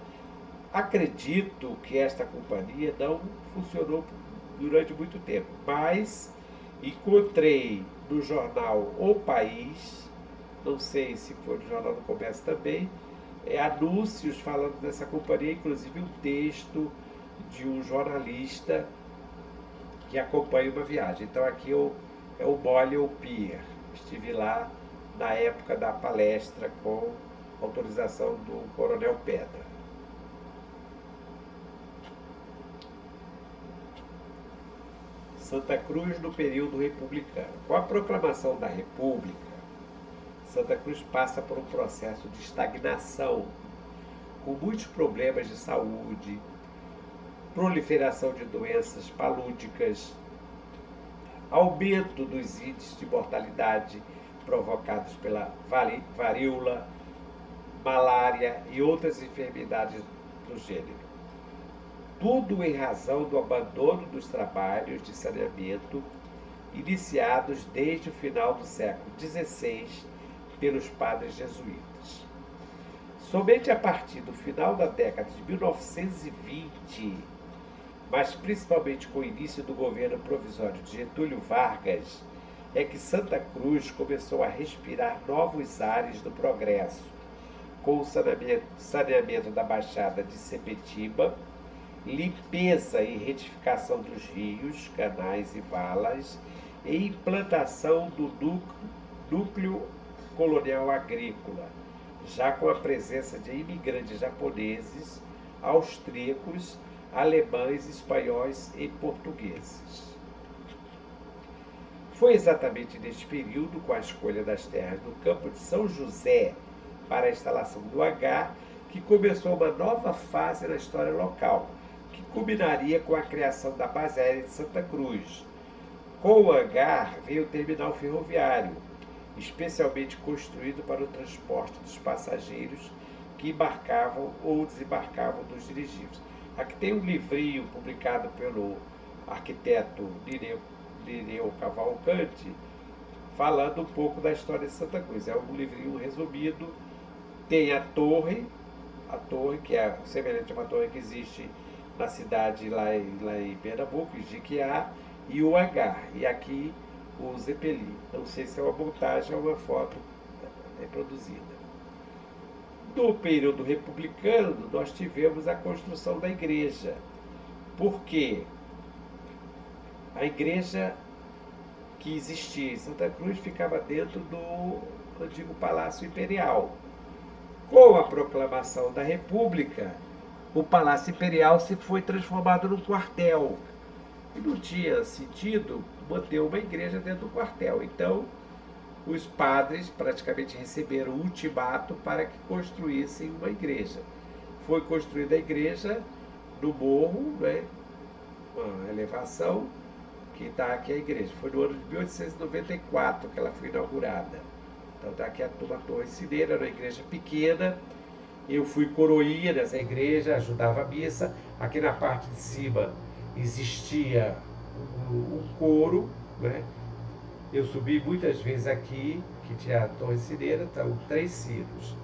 Acredito que esta companhia não funcionou durante muito tempo, mas encontrei no jornal O País, não sei se foi no Jornal do Comércio também, anúncios falando dessa companhia, inclusive um texto de um jornalista que acompanha uma viagem. Então aqui é o Boile ou Pier. Estive lá na época da palestra com autorização do Coronel Pedra. Santa Cruz no período republicano. Com a proclamação da República, Santa Cruz passa por um processo de estagnação, com muitos problemas de saúde, proliferação de doenças palúdicas, aumento dos índices de mortalidade provocados pela varíola, malária e outras enfermidades do gênero. Tudo em razão do abandono dos trabalhos de saneamento iniciados desde o final do século XVI pelos padres jesuítas. Somente a partir do final da década de 1920, mas principalmente com o início do governo provisório de Getúlio Vargas, é que Santa Cruz começou a respirar novos ares do progresso, com o saneamento da Baixada de Sepetiba, limpeza e retificação dos rios, canais e valas, e implantação do núcleo colonial agrícola, já com a presença de imigrantes japoneses, austríacos, alemães, espanhóis e portugueses. Foi exatamente neste período, com a escolha das terras do campo de São José para a instalação do H, que começou uma nova fase na história local, que culminaria com a criação da base aérea de Santa Cruz. Com o hangar veio o terminal ferroviário, especialmente construído para o transporte dos passageiros que embarcavam ou desembarcavam dos dirigíveis. Aqui tem um livrinho publicado pelo arquiteto Lineu Cavalcante, falando um pouco da história de Santa Cruz. É um livrinho resumido. Tem a torre que é semelhante a uma torre que existe na cidade lá em Pernambuco, em Jiquiá, e o hangar. E aqui o Zeppelin. Não sei se é uma montagem ou uma foto reproduzida. No período republicano, nós tivemos a construção da igreja. Por quê? A igreja que existia em Santa Cruz ficava dentro do antigo Palácio Imperial. Com a proclamação da República, o Palácio Imperial se foi transformado num quartel. E não tinha sentido manter uma igreja dentro do quartel. Então, os padres praticamente receberam um ultimato para que construíssem uma igreja. Foi construída a igreja no morro, né, uma elevação, que está aqui a igreja. Foi no ano de 1894 que ela foi inaugurada. Então está aqui uma torre cineira, uma igreja pequena. Eu fui coroinha nessa igreja, ajudava a missa. Aqui na parte de cima existia um coro, né? Eu subi muitas vezes aqui, que tinha a torre cineira, estão 3 sinos.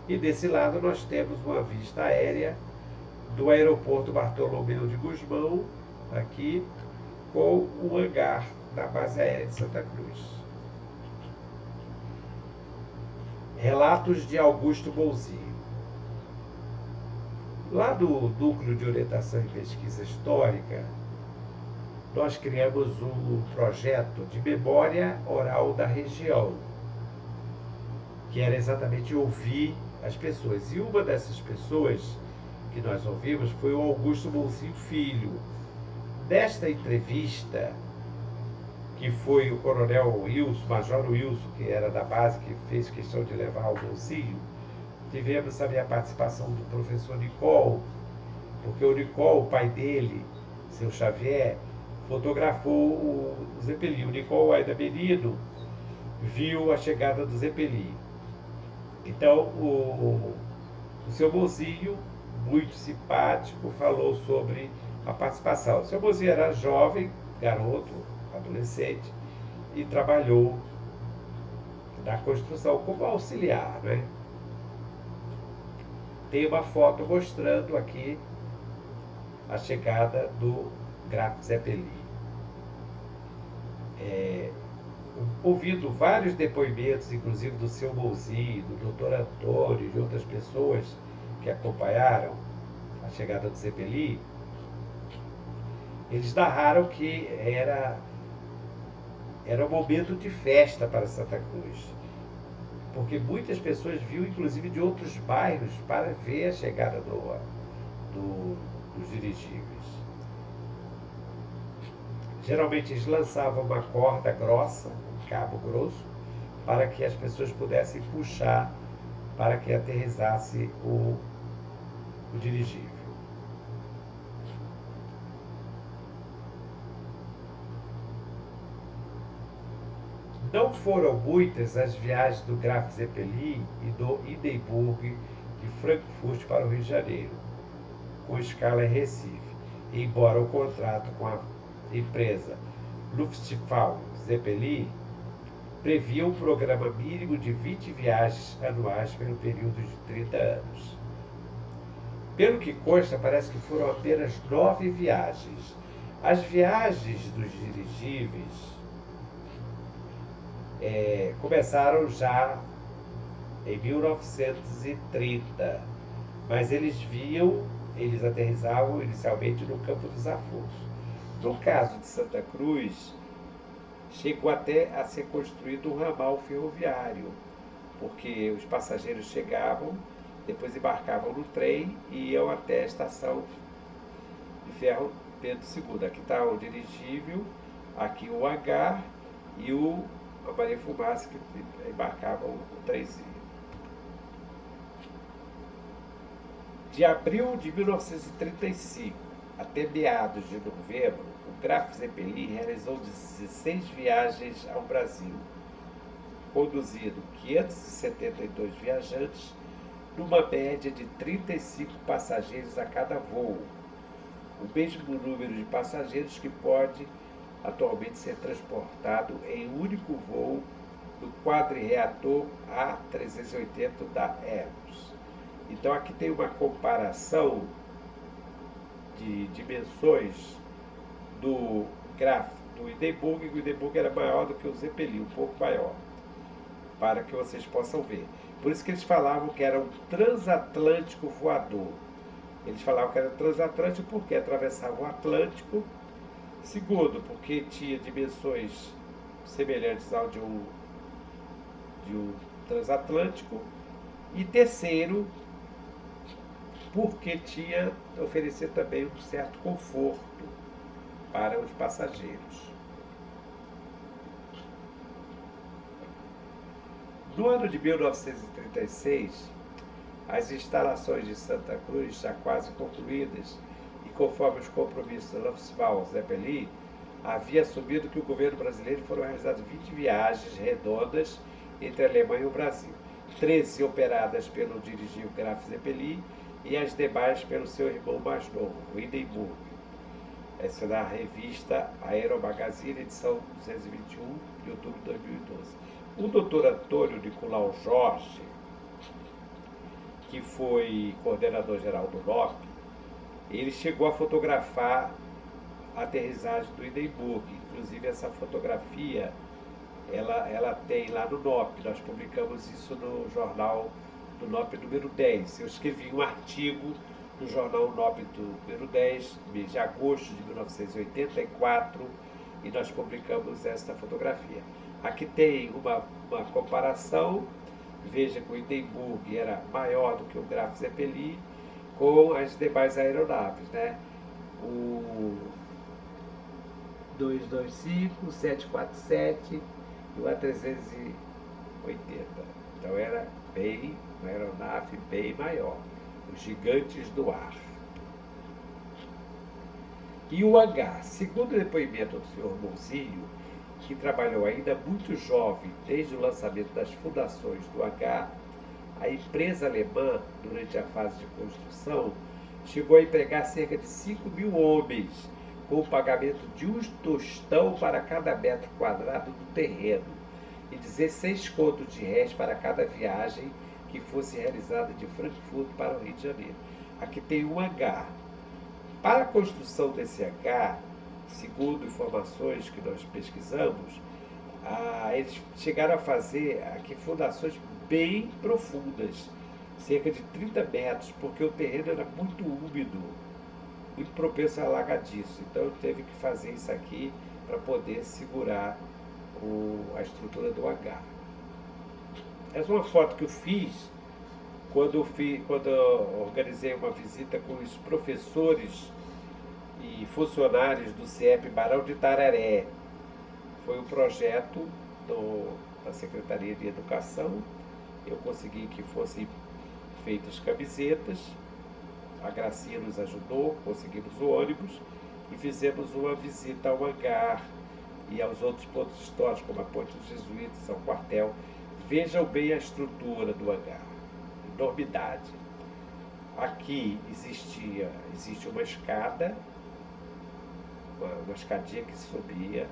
E desse lado nós temos uma vista aérea do aeroporto Bartolomeu de Gusmão, aqui, com o hangar da base aérea de Santa Cruz. Relatos de Augusto Bolzinho. Lá do Núcleo de Orientação e Pesquisa Histórica, nós criamos um projeto de memória oral da região, que era exatamente ouvir as pessoas. E uma dessas pessoas que nós ouvimos foi o Augusto Bolzinho Filho. Desta entrevista, que foi o coronel Wilson, major Wilson, que era da base, que fez questão de levar o Bolzinho, tivemos também a participação do professor Nicol, porque o Nicol, o pai dele, seu Xavier, fotografou o Zeppelin. O Nicol, ainda menino, viu a chegada do Zeppelin. Então, o seu Bolzinho, muito simpático, falou sobre a participação. O seu Bolzinho era jovem, garoto, adolescente, e trabalhou na construção como auxiliar, né? Tem uma foto mostrando aqui a chegada do Graf Zeppelin. Ouvindo vários depoimentos, inclusive do seu Bolzinho, do Dr. Antônio e de outras pessoas que acompanharam a chegada do Zeppelin, eles narraram que era um momento de festa para Santa Cruz, porque muitas pessoas viam, inclusive de outros bairros, para ver a chegada dos dirigíveis. Geralmente eles lançavam uma corda grossa, um cabo grosso, para que as pessoas pudessem puxar para que aterrissasse o dirigível. Não foram muitas as viagens do Graf Zeppelin e do Hindenburg de Frankfurt para o Rio de Janeiro, com escala em Recife, embora o contrato com a empresa Lufthansa Zeppelin previa um programa mínimo de 20 viagens anuais pelo período de 30 anos. Pelo que consta, parece que foram apenas 9 viagens. As viagens dos dirigíveis começaram já em 1930, mas eles aterrissavam inicialmente no Campo dos Afonsos. No caso de Santa Cruz, chegou até a ser construído um ramal ferroviário, porque os passageiros chegavam, depois embarcavam no trem e iam até a estação de ferro Pedro II. Aqui está o dirigível, aqui o hangar e a Maria Fumaça, que embarcavam o trenzinho. De abril de 1935 até meados de novembro, o Graf Zeppelin realizou 16 viagens ao Brasil, conduzindo 572 viajantes, numa média de 35 passageiros a cada voo, o mesmo número de passageiros que pode atualmente ser transportado em um único voo do quadrireator A380 da Airbus. Então aqui tem uma comparação de dimensões do Graf, do Hindenburg, que o Hindenburg era maior do que o Zeppelin, um pouco maior, para que vocês possam ver. Por isso que eles falavam que era um transatlântico voador. Eles falavam que era transatlântico porque atravessava o Atlântico. Segundo, porque tinha dimensões semelhantes ao de um transatlântico. E terceiro, porque tinha oferecer também um certo conforto para os passageiros. No ano de 1936, as instalações de Santa Cruz, já quase concluídas, e conforme os compromissos de Roosevelt-Zeppelin, havia assumido que o governo brasileiro foram realizadas 20 viagens redondas entre a Alemanha e o Brasil, 13 operadas pelo dirigível Graf Zeppelin e as demais pelo seu irmão mais novo, Hindenburg. Essa é na revista Aeromagazine, edição 221, de outubro de 2012. O doutor Antônio Nicolau Jorge, que foi coordenador-geral do NOP, ele chegou a fotografar a aterrissagem do Hindenburg. Inclusive, essa fotografia, ela tem lá no NOP. Nós publicamos isso no jornal do NOP número 10. Eu escrevi um artigo no jornal NOP do número 10, mês de agosto de 1984, e nós publicamos esta fotografia. Aqui tem uma comparação. Veja que o Hindenburg era maior do que o Graf Zeppelin com as demais aeronaves, né? O 225, o 747 e o A380. Então era uma aeronave bem maior, os gigantes do ar. E o H, segundo o depoimento do senhor Mouzinho, que trabalhou ainda muito jovem desde o lançamento das fundações do H, a empresa alemã, durante a fase de construção, chegou a empregar cerca de 5.000 homens, com o pagamento de um tostão para cada metro quadrado do terreno e 16 contos de réis para cada viagem que fosse realizada de Frankfurt para o Rio de Janeiro. Aqui tem um H. Para a construção desse H, segundo informações que nós pesquisamos, eles chegaram a fazer aqui fundações bem profundas, cerca de 30 metros, porque o terreno era muito úmido, muito propenso a alagadiço. Então teve que fazer isso aqui para poder segurar a estrutura do H. Essa é uma foto que eu fiz quando eu organizei uma visita com os professores e funcionários do CIEP Barão de Itararé. Foi um projeto da Secretaria de Educação. Eu consegui que fossem feitas camisetas, a Gracinha nos ajudou, conseguimos o ônibus e fizemos uma visita ao hangar e aos outros pontos históricos, como a Ponte dos Jesuítas, ao quartel. Vejam bem a estrutura do hangar, enormidade. Aqui existe uma escada, uma escadinha que subia.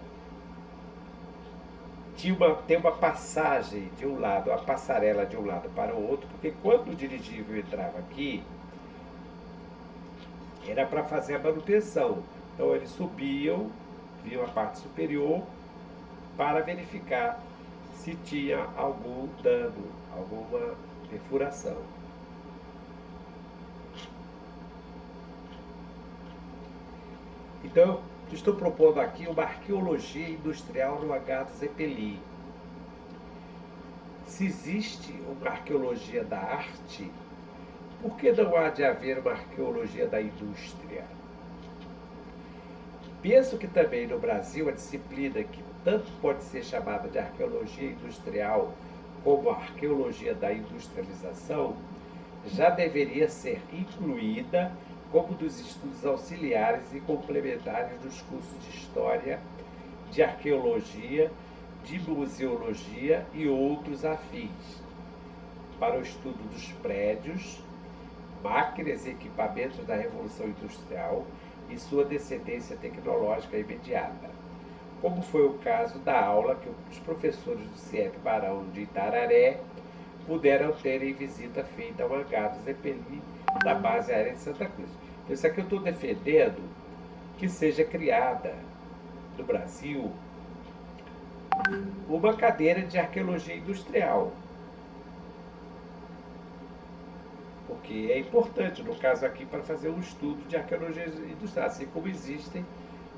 Tem uma passagem de um lado, a passarela de um lado para o outro, porque quando o dirigível entrava aqui, era para fazer a manutenção. Então eles subiam, viam a parte superior, para verificar se tinha algum dano, alguma perfuração. Então, eu estou propondo aqui uma arqueologia industrial no H do Zeppelin. Se existe uma arqueologia da arte, por que não há de haver uma arqueologia da indústria? Penso que também no Brasil a disciplina que tanto pode ser chamada de arqueologia industrial como a arqueologia da industrialização já deveria ser incluída como dos estudos auxiliares e complementares dos cursos de História, de Arqueologia, de Museologia e outros afins, para o estudo dos prédios, máquinas e equipamentos da Revolução Industrial e sua descendência tecnológica imediata, como foi o caso da aula que os professores do CIEP Barão de Itararé puderam ter em visita feita ao hangar do Zeppelin da base aérea de Santa Cruz. Então, isso aqui eu estou defendendo que seja criada no Brasil uma cadeira de arqueologia industrial. Porque é importante, no caso aqui, para fazer um estudo de arqueologia industrial, assim como existem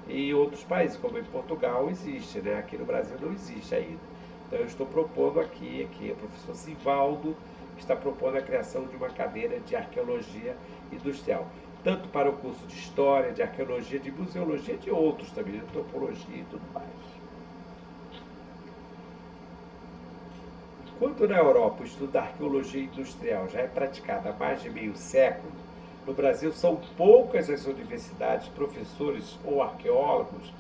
em outros países, como em Portugal existe, né? Aqui no Brasil não existe ainda. Então eu estou propondo aqui o professor Sivaldo está propondo a criação de uma cadeira de arqueologia industrial, tanto para o curso de História, de Arqueologia, de Museologia, de outros também, de Antropologia e tudo mais. Enquanto na Europa o estudo da arqueologia industrial já é praticado há mais de meio século, no Brasil são poucas as universidades, professores ou arqueólogos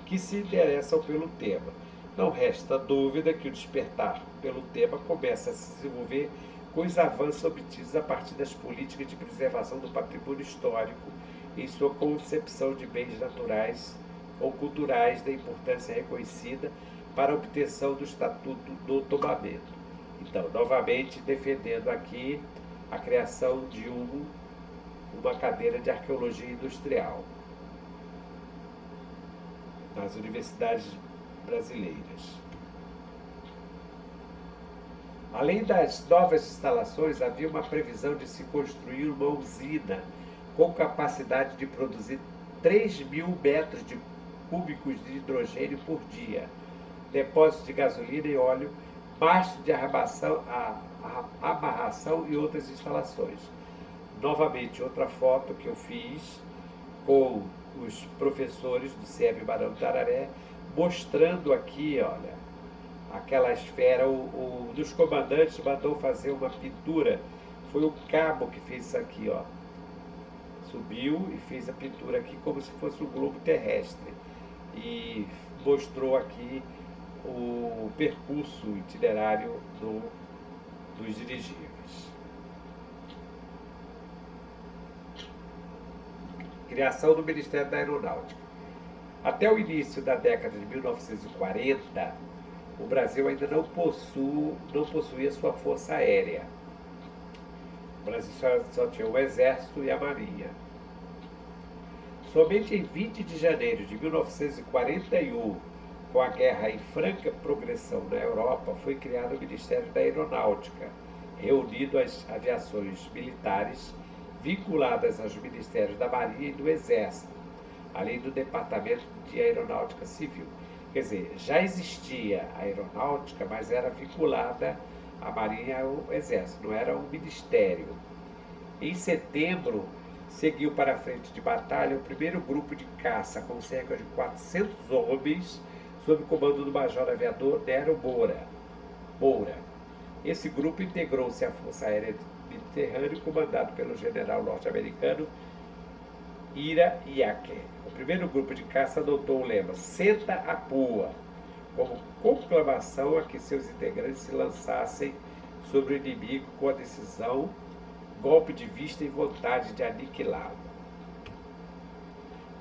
que se interessam pelo tema. Não resta dúvida que o despertar pelo tema começa a se desenvolver com os avanços obtidos a partir das políticas de preservação do patrimônio histórico em sua concepção de bens naturais ou culturais da importância reconhecida para a obtenção do Estatuto do Tombamento. Então, novamente, defendendo aqui a criação de uma cadeira de arqueologia industrial nas universidades brasileiras. Além das novas instalações, havia uma previsão de se construir uma usina com capacidade de produzir 3.000 metros de cúbicos de hidrogênio por dia, depósitos de gasolina e óleo, mastro de amarração e outras instalações. Novamente, outra foto que eu fiz com os professores do CIEB Barão do Tararé, mostrando aqui, olha, aquela esfera. Um dos comandantes mandou fazer uma pintura, foi o cabo que fez isso aqui, ó. Subiu e fez a pintura aqui como se fosse um globo terrestre. E mostrou aqui o percurso itinerário dos dirigíveis. Criação do Ministério da Aeronáutica. Até o início da década de 1940, o Brasil ainda não possuía sua força aérea. O Brasil só tinha o Exército e a Marinha. Somente em 20 de janeiro de 1941, com a guerra em franca progressão na Europa, foi criado o Ministério da Aeronáutica, reunindo as aviações militares vinculadas aos Ministérios da Marinha e do Exército, além do Departamento de Aeronáutica Civil. Quer dizer, já existia a aeronáutica, mas era vinculada à Marinha e ao Exército, não era um ministério. Em setembro, seguiu para a frente de batalha o primeiro grupo de caça, com cerca de 400 homens, sob o comando do major aviador Nero Moura. Esse grupo integrou-se à Força Aérea Mediterrânea, comandado pelo general norte-americano Ira Iacke. O primeiro grupo de caça adotou o lema "Senta a pua", como conclamação a que seus integrantes se lançassem sobre o inimigo com a decisão, golpe de vista e vontade de aniquilá-lo.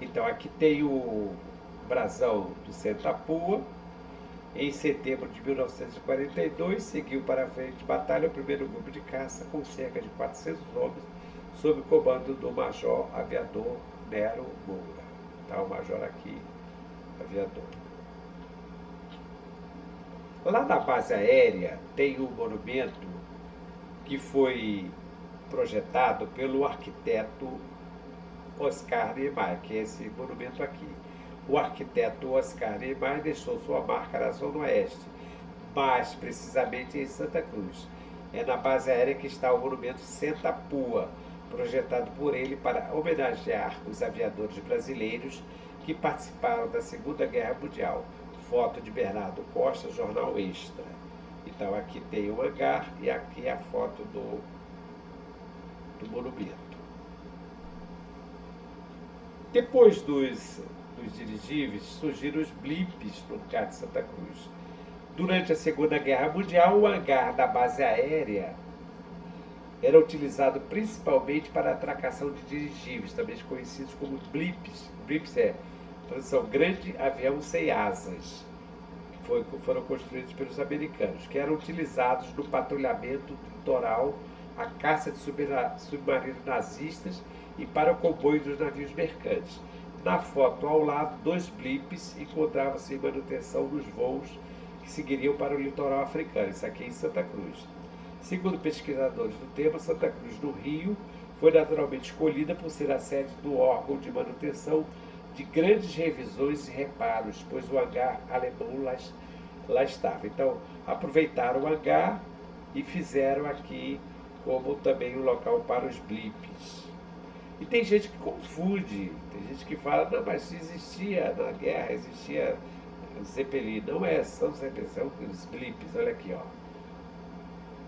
Então aqui tem o brasão do Senta a pua. Em setembro de 1942, seguiu para a frente de batalha o primeiro grupo de caça, com cerca de 400 homens, sob o comando do major aviador Nero Moura. Está o major aqui, aviador. Lá na base aérea tem um monumento que foi projetado pelo arquiteto Oscar Niemeyer, que é esse monumento aqui. O arquiteto Oscar Niemeyer deixou sua marca na Zona Oeste, mais precisamente em Santa Cruz. É na base aérea que está o monumento Senta a Pua, projetado por ele para homenagear os aviadores brasileiros que participaram da Segunda Guerra Mundial. Foto de Bernardo Costa, Jornal Extra. Então aqui tem o hangar e aqui a foto do monumento. Depois dos dirigíveis, surgiram os blips no lugar de Santa Cruz. Durante a Segunda Guerra Mundial, o hangar da base aérea era utilizado principalmente para a atracação de dirigíveis, também conhecidos como blips. Blips é tradução grande avião sem asas, que foram construídos pelos americanos, que eram utilizados no patrulhamento litoral, a caça de submarinos nazistas e para o comboio dos navios mercantes. Na foto ao lado, 2 blips encontravam-se em manutenção nos voos que seguiriam para o litoral africano, isso aqui em Santa Cruz. Segundo pesquisadores do tema, Santa Cruz do Rio foi naturalmente escolhida por ser a sede do órgão de manutenção de grandes revisões e reparos, pois o hangar alemão lá estava. Então, aproveitaram o hangar e fizeram aqui como também um local para os blips. E tem gente que confunde, tem gente que fala, não, mas existia na guerra, existia Zeppelin. Não é, são Zeppelin, são os blips, olha aqui, ó.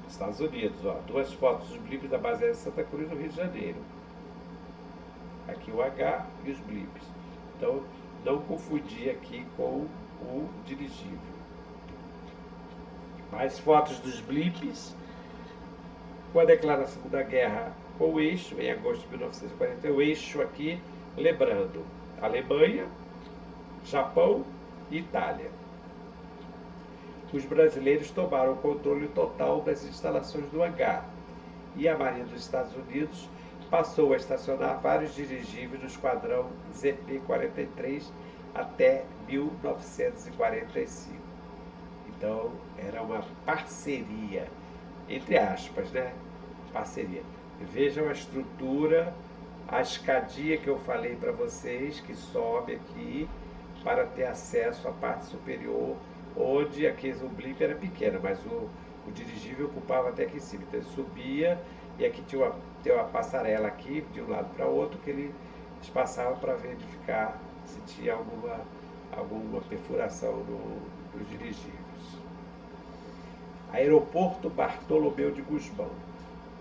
Estados Unidos, ó, duas fotos dos blips da base aérea de Santa Cruz, no Rio de Janeiro. Aqui o H e os blips. Então, não confundir aqui com o dirigível. Mais fotos dos blips. Com a declaração da guerra com o eixo, em agosto de 1940, o eixo aqui, lembrando, Alemanha, Japão e Itália. Os brasileiros tomaram o controle total das instalações do hangar e a Marinha dos Estados Unidos passou a estacionar vários dirigíveis no esquadrão ZP-43 até 1945. Então, era uma parceria, entre aspas, né? Parceria. Vejam a estrutura, a escadinha que eu falei para vocês, que sobe aqui para ter acesso à parte superior, onde aqui o blip era pequeno, mas o dirigível ocupava até aqui em cima. Então ele subia e aqui tinha uma passarela aqui, de um lado para o outro, que eles passavam para verificar se tinha alguma perfuração nos dirigíveis. Aeroporto Bartolomeu de Gusmão.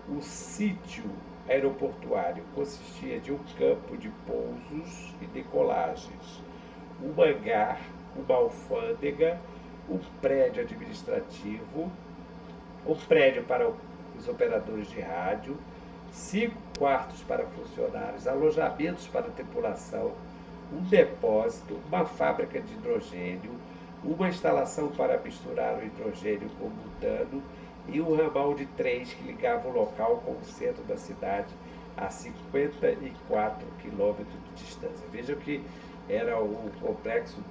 O sítio aeroportuário consistia de um campo de pousos e decolagens, um hangar, uma alfândega, um prédio administrativo, um prédio para os operadores de rádio, 5 quartos para funcionários, alojamentos para a tripulação, um depósito, uma fábrica de hidrogênio, uma instalação para misturar o hidrogênio com o butano e um ramal de trens que ligava o local com o centro da cidade a 54 quilômetros de distância. Vejam que era um complexo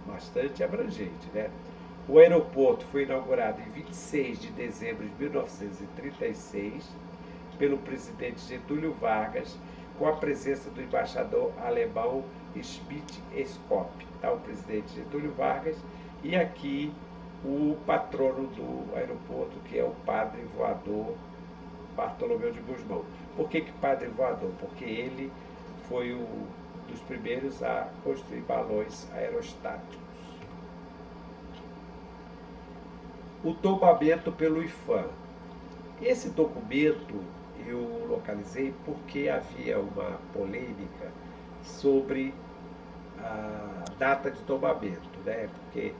bastante abrangente, né? O aeroporto foi inaugurado em 26 de dezembro de 1936 pelo presidente Getúlio Vargas, com a presença do embaixador alemão Schmidt-Skop, tá? O presidente Getúlio Vargas, e aqui o patrono do aeroporto, que é o padre voador Bartolomeu de Gusmão. Por que padre voador? Porque ele foi um dos primeiros a construir balões aerostáticos. O tombamento pelo IFAM. Esse documento eu localizei porque havia uma polêmica sobre a data de tombamento, né? Porque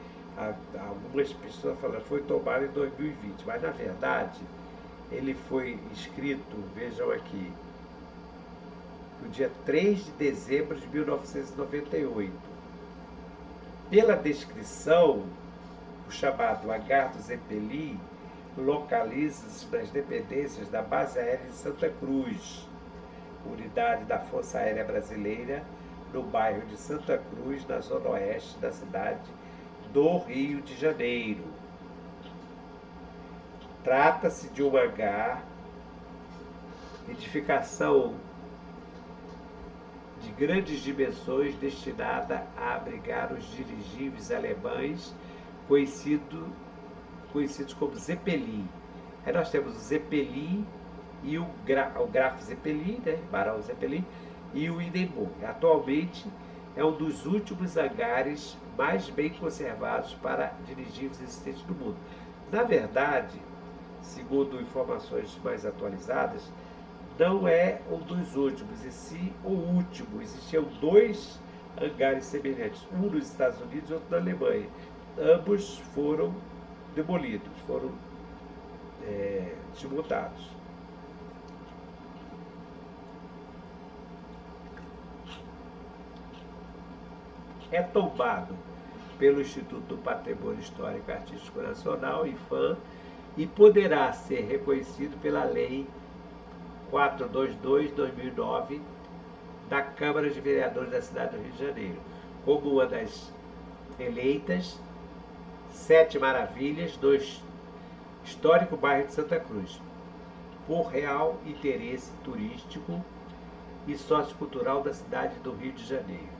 algumas pessoas falam que foi tombado em 2020, mas na verdade ele foi escrito, vejam aqui, no dia 3 de dezembro de 1998. Pela descrição, o chamado hangar do Zeppelin localiza-se nas dependências da Base Aérea de Santa Cruz, unidade da Força Aérea Brasileira, no bairro de Santa Cruz, na zona oeste da cidade do Rio de Janeiro. Trata-se de um hangar, edificação de grandes dimensões destinada a abrigar os dirigíveis alemães conhecidos como Zeppelin. Aí nós temos o Zeppelin e o Graf Zeppelin, né? Barão Zeppelin, e o Hindenburg. Atualmente é um dos últimos hangares mais bem conservados para dirigíveis existentes no mundo. Na verdade, segundo informações mais atualizadas, não é um dos últimos, e sim o último. Existiam 2 hangares semelhantes, um nos Estados Unidos e outro na Alemanha. Ambos foram demolidos, foram desmontados. É tombado pelo Instituto do Patrimônio Histórico e Artístico Nacional, IPHAN, e poderá ser reconhecido pela Lei 422/2009 da Câmara de Vereadores da cidade do Rio de Janeiro, como uma das eleitas 7 maravilhas do histórico bairro de Santa Cruz, por real interesse turístico e sociocultural da cidade do Rio de Janeiro.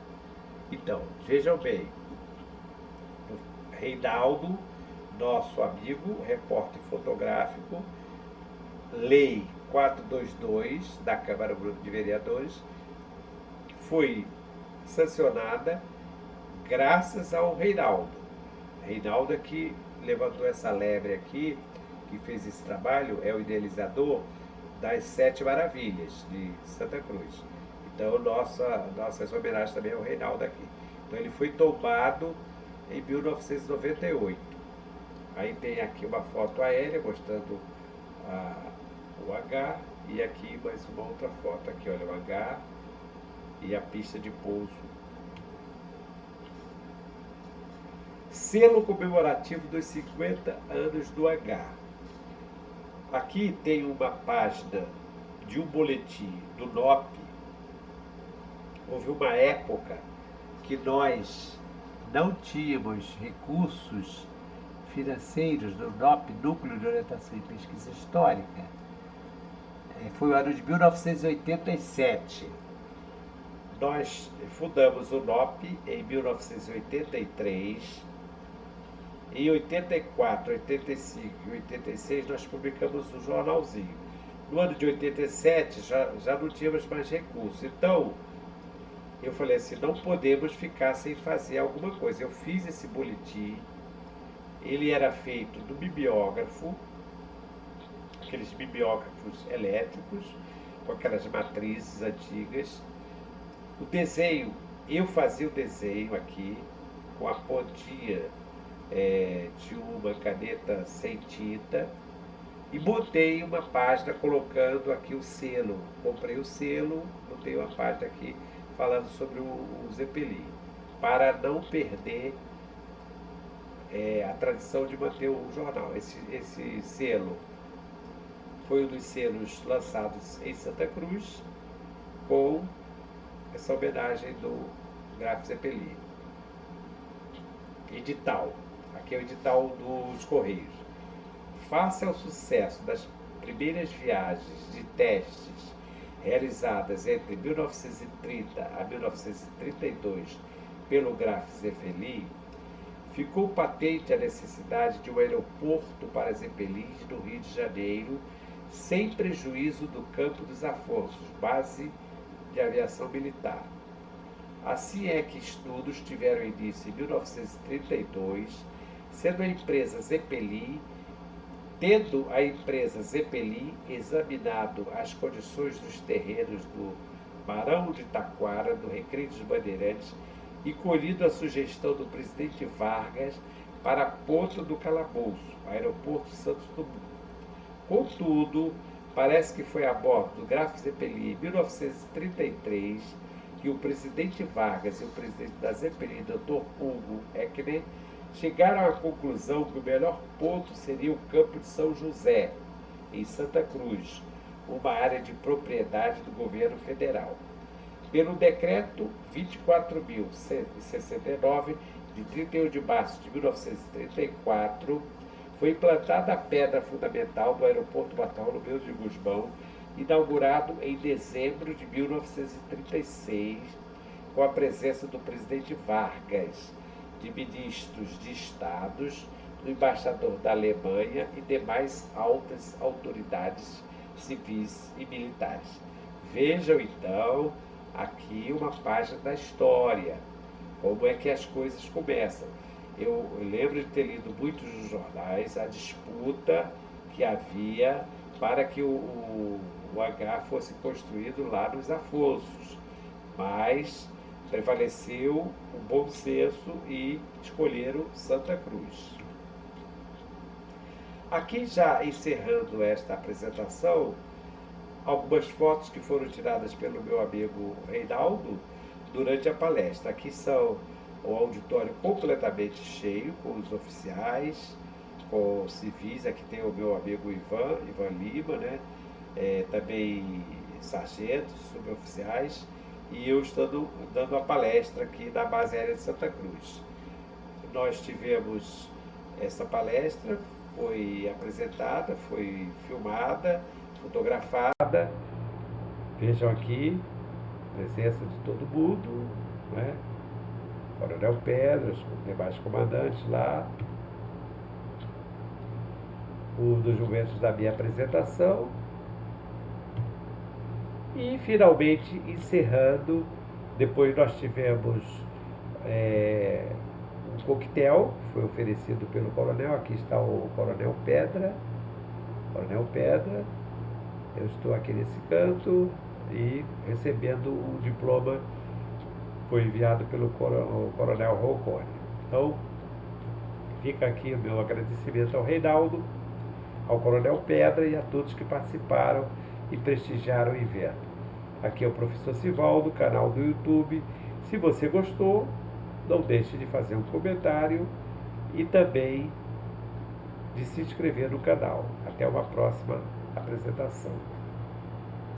Então, vejam bem, Reinaldo, nosso amigo, repórter fotográfico, Lei 422 da Câmara de Vereadores, foi sancionada graças ao Reinaldo. Reinaldo é que levantou essa lebre aqui que fez esse trabalho, é o idealizador das Sete Maravilhas de Santa Cruz. Então, nossas homenagens também ao Reinaldo aqui. Então, ele foi tombado em 1998. Aí tem aqui uma foto aérea mostrando o H, e aqui mais uma outra foto. Aqui, olha, o H e a pista de pouso. Selo comemorativo dos 50 anos do H. Aqui tem uma página de um boletim do NOP. Houve uma época que nós não tínhamos recursos financeiros do NOP, Núcleo de Orientação e Pesquisa Histórica. Foi o ano de 1987. Nós fundamos o NOP em 1983. Em 84, 85 e 86 nós publicamos um jornalzinho. No ano de 87 já não tínhamos mais recursos. Então, eu falei assim, não podemos ficar sem fazer alguma coisa. Eu fiz esse boletim, ele era feito do mimeógrafo, aqueles mimeógrafos elétricos, com aquelas matrizes antigas. O desenho, eu fazia o desenho aqui, com a pontinha de uma caneta sem tinta, e botei uma página colocando aqui o selo. Comprei o selo, botei uma página aqui falando sobre o Zeppelin, para não perder a tradição de manter o jornal. Esse selo foi um dos selos lançados em Santa Cruz, com essa homenagem do Graf Zeppelin. Edital. Aqui é o edital dos Correios. Face ao sucesso das primeiras viagens de testes realizadas entre 1930 a 1932 pelo Graf Zeppelin, ficou patente a necessidade de um aeroporto para Zeppelins no Rio de Janeiro, sem prejuízo do Campo dos Afonsos, base de aviação militar. Assim é que estudos tiveram início em 1932, tendo a empresa Zeppelin examinado as condições dos terrenos do Barão de Taquara, do Recreio dos Bandeirantes, e colhido a sugestão do presidente Vargas para a ponta do Calabouço, aeroporto Santos Dumont. Contudo, parece que foi a bordo do Graf Zeppelin em 1933 que o presidente Vargas e o presidente da Zeppelin, Dr. Hugo Eckner, chegaram à conclusão que o melhor ponto seria o Campo de São José, em Santa Cruz, uma área de propriedade do governo federal. Pelo decreto 24.169, de 31 de março de 1934, foi implantada a pedra fundamental do aeroporto Bartolomeu de Gusmão, inaugurado em dezembro de 1936, com a presença do presidente Vargas, de ministros de estados, do embaixador da Alemanha e demais altas autoridades civis e militares. Vejam, então, aqui uma página da história, como é que as coisas começam. Eu lembro de ter lido muitos dos jornais a disputa que havia para que o H fosse construído lá nos Afonsos, mas prevaleceu o bom senso e escolheram Santa Cruz. Aqui, já encerrando esta apresentação, algumas fotos que foram tiradas pelo meu amigo Reinaldo durante a palestra. Aqui são o auditório completamente cheio, com os oficiais, com os civis. Aqui tem o meu amigo Ivan Lima, né? Também sargentos, suboficiais, e eu estou dando a palestra aqui na base aérea de Santa Cruz. Nós tivemos essa palestra, foi apresentada, foi filmada, fotografada. Vejam aqui, presença de todo mundo, né? Coronel Pedras, os demais comandantes lá. Um dos momentos da minha apresentação. E, finalmente, encerrando, depois nós tivemos um coquetel, que foi oferecido pelo coronel. Aqui está o Coronel Pedra, Coronel Pedra, eu estou aqui nesse canto e recebendo um diploma que foi enviado pelo Coronel Roncone. Então, fica aqui o meu agradecimento ao Reinaldo, ao Coronel Pedra e a todos que participaram e prestigiaram o evento. Aqui é o professor Sivaldo, canal do YouTube. Se você gostou, não deixe de fazer um comentário e também de se inscrever no canal. Até uma próxima apresentação.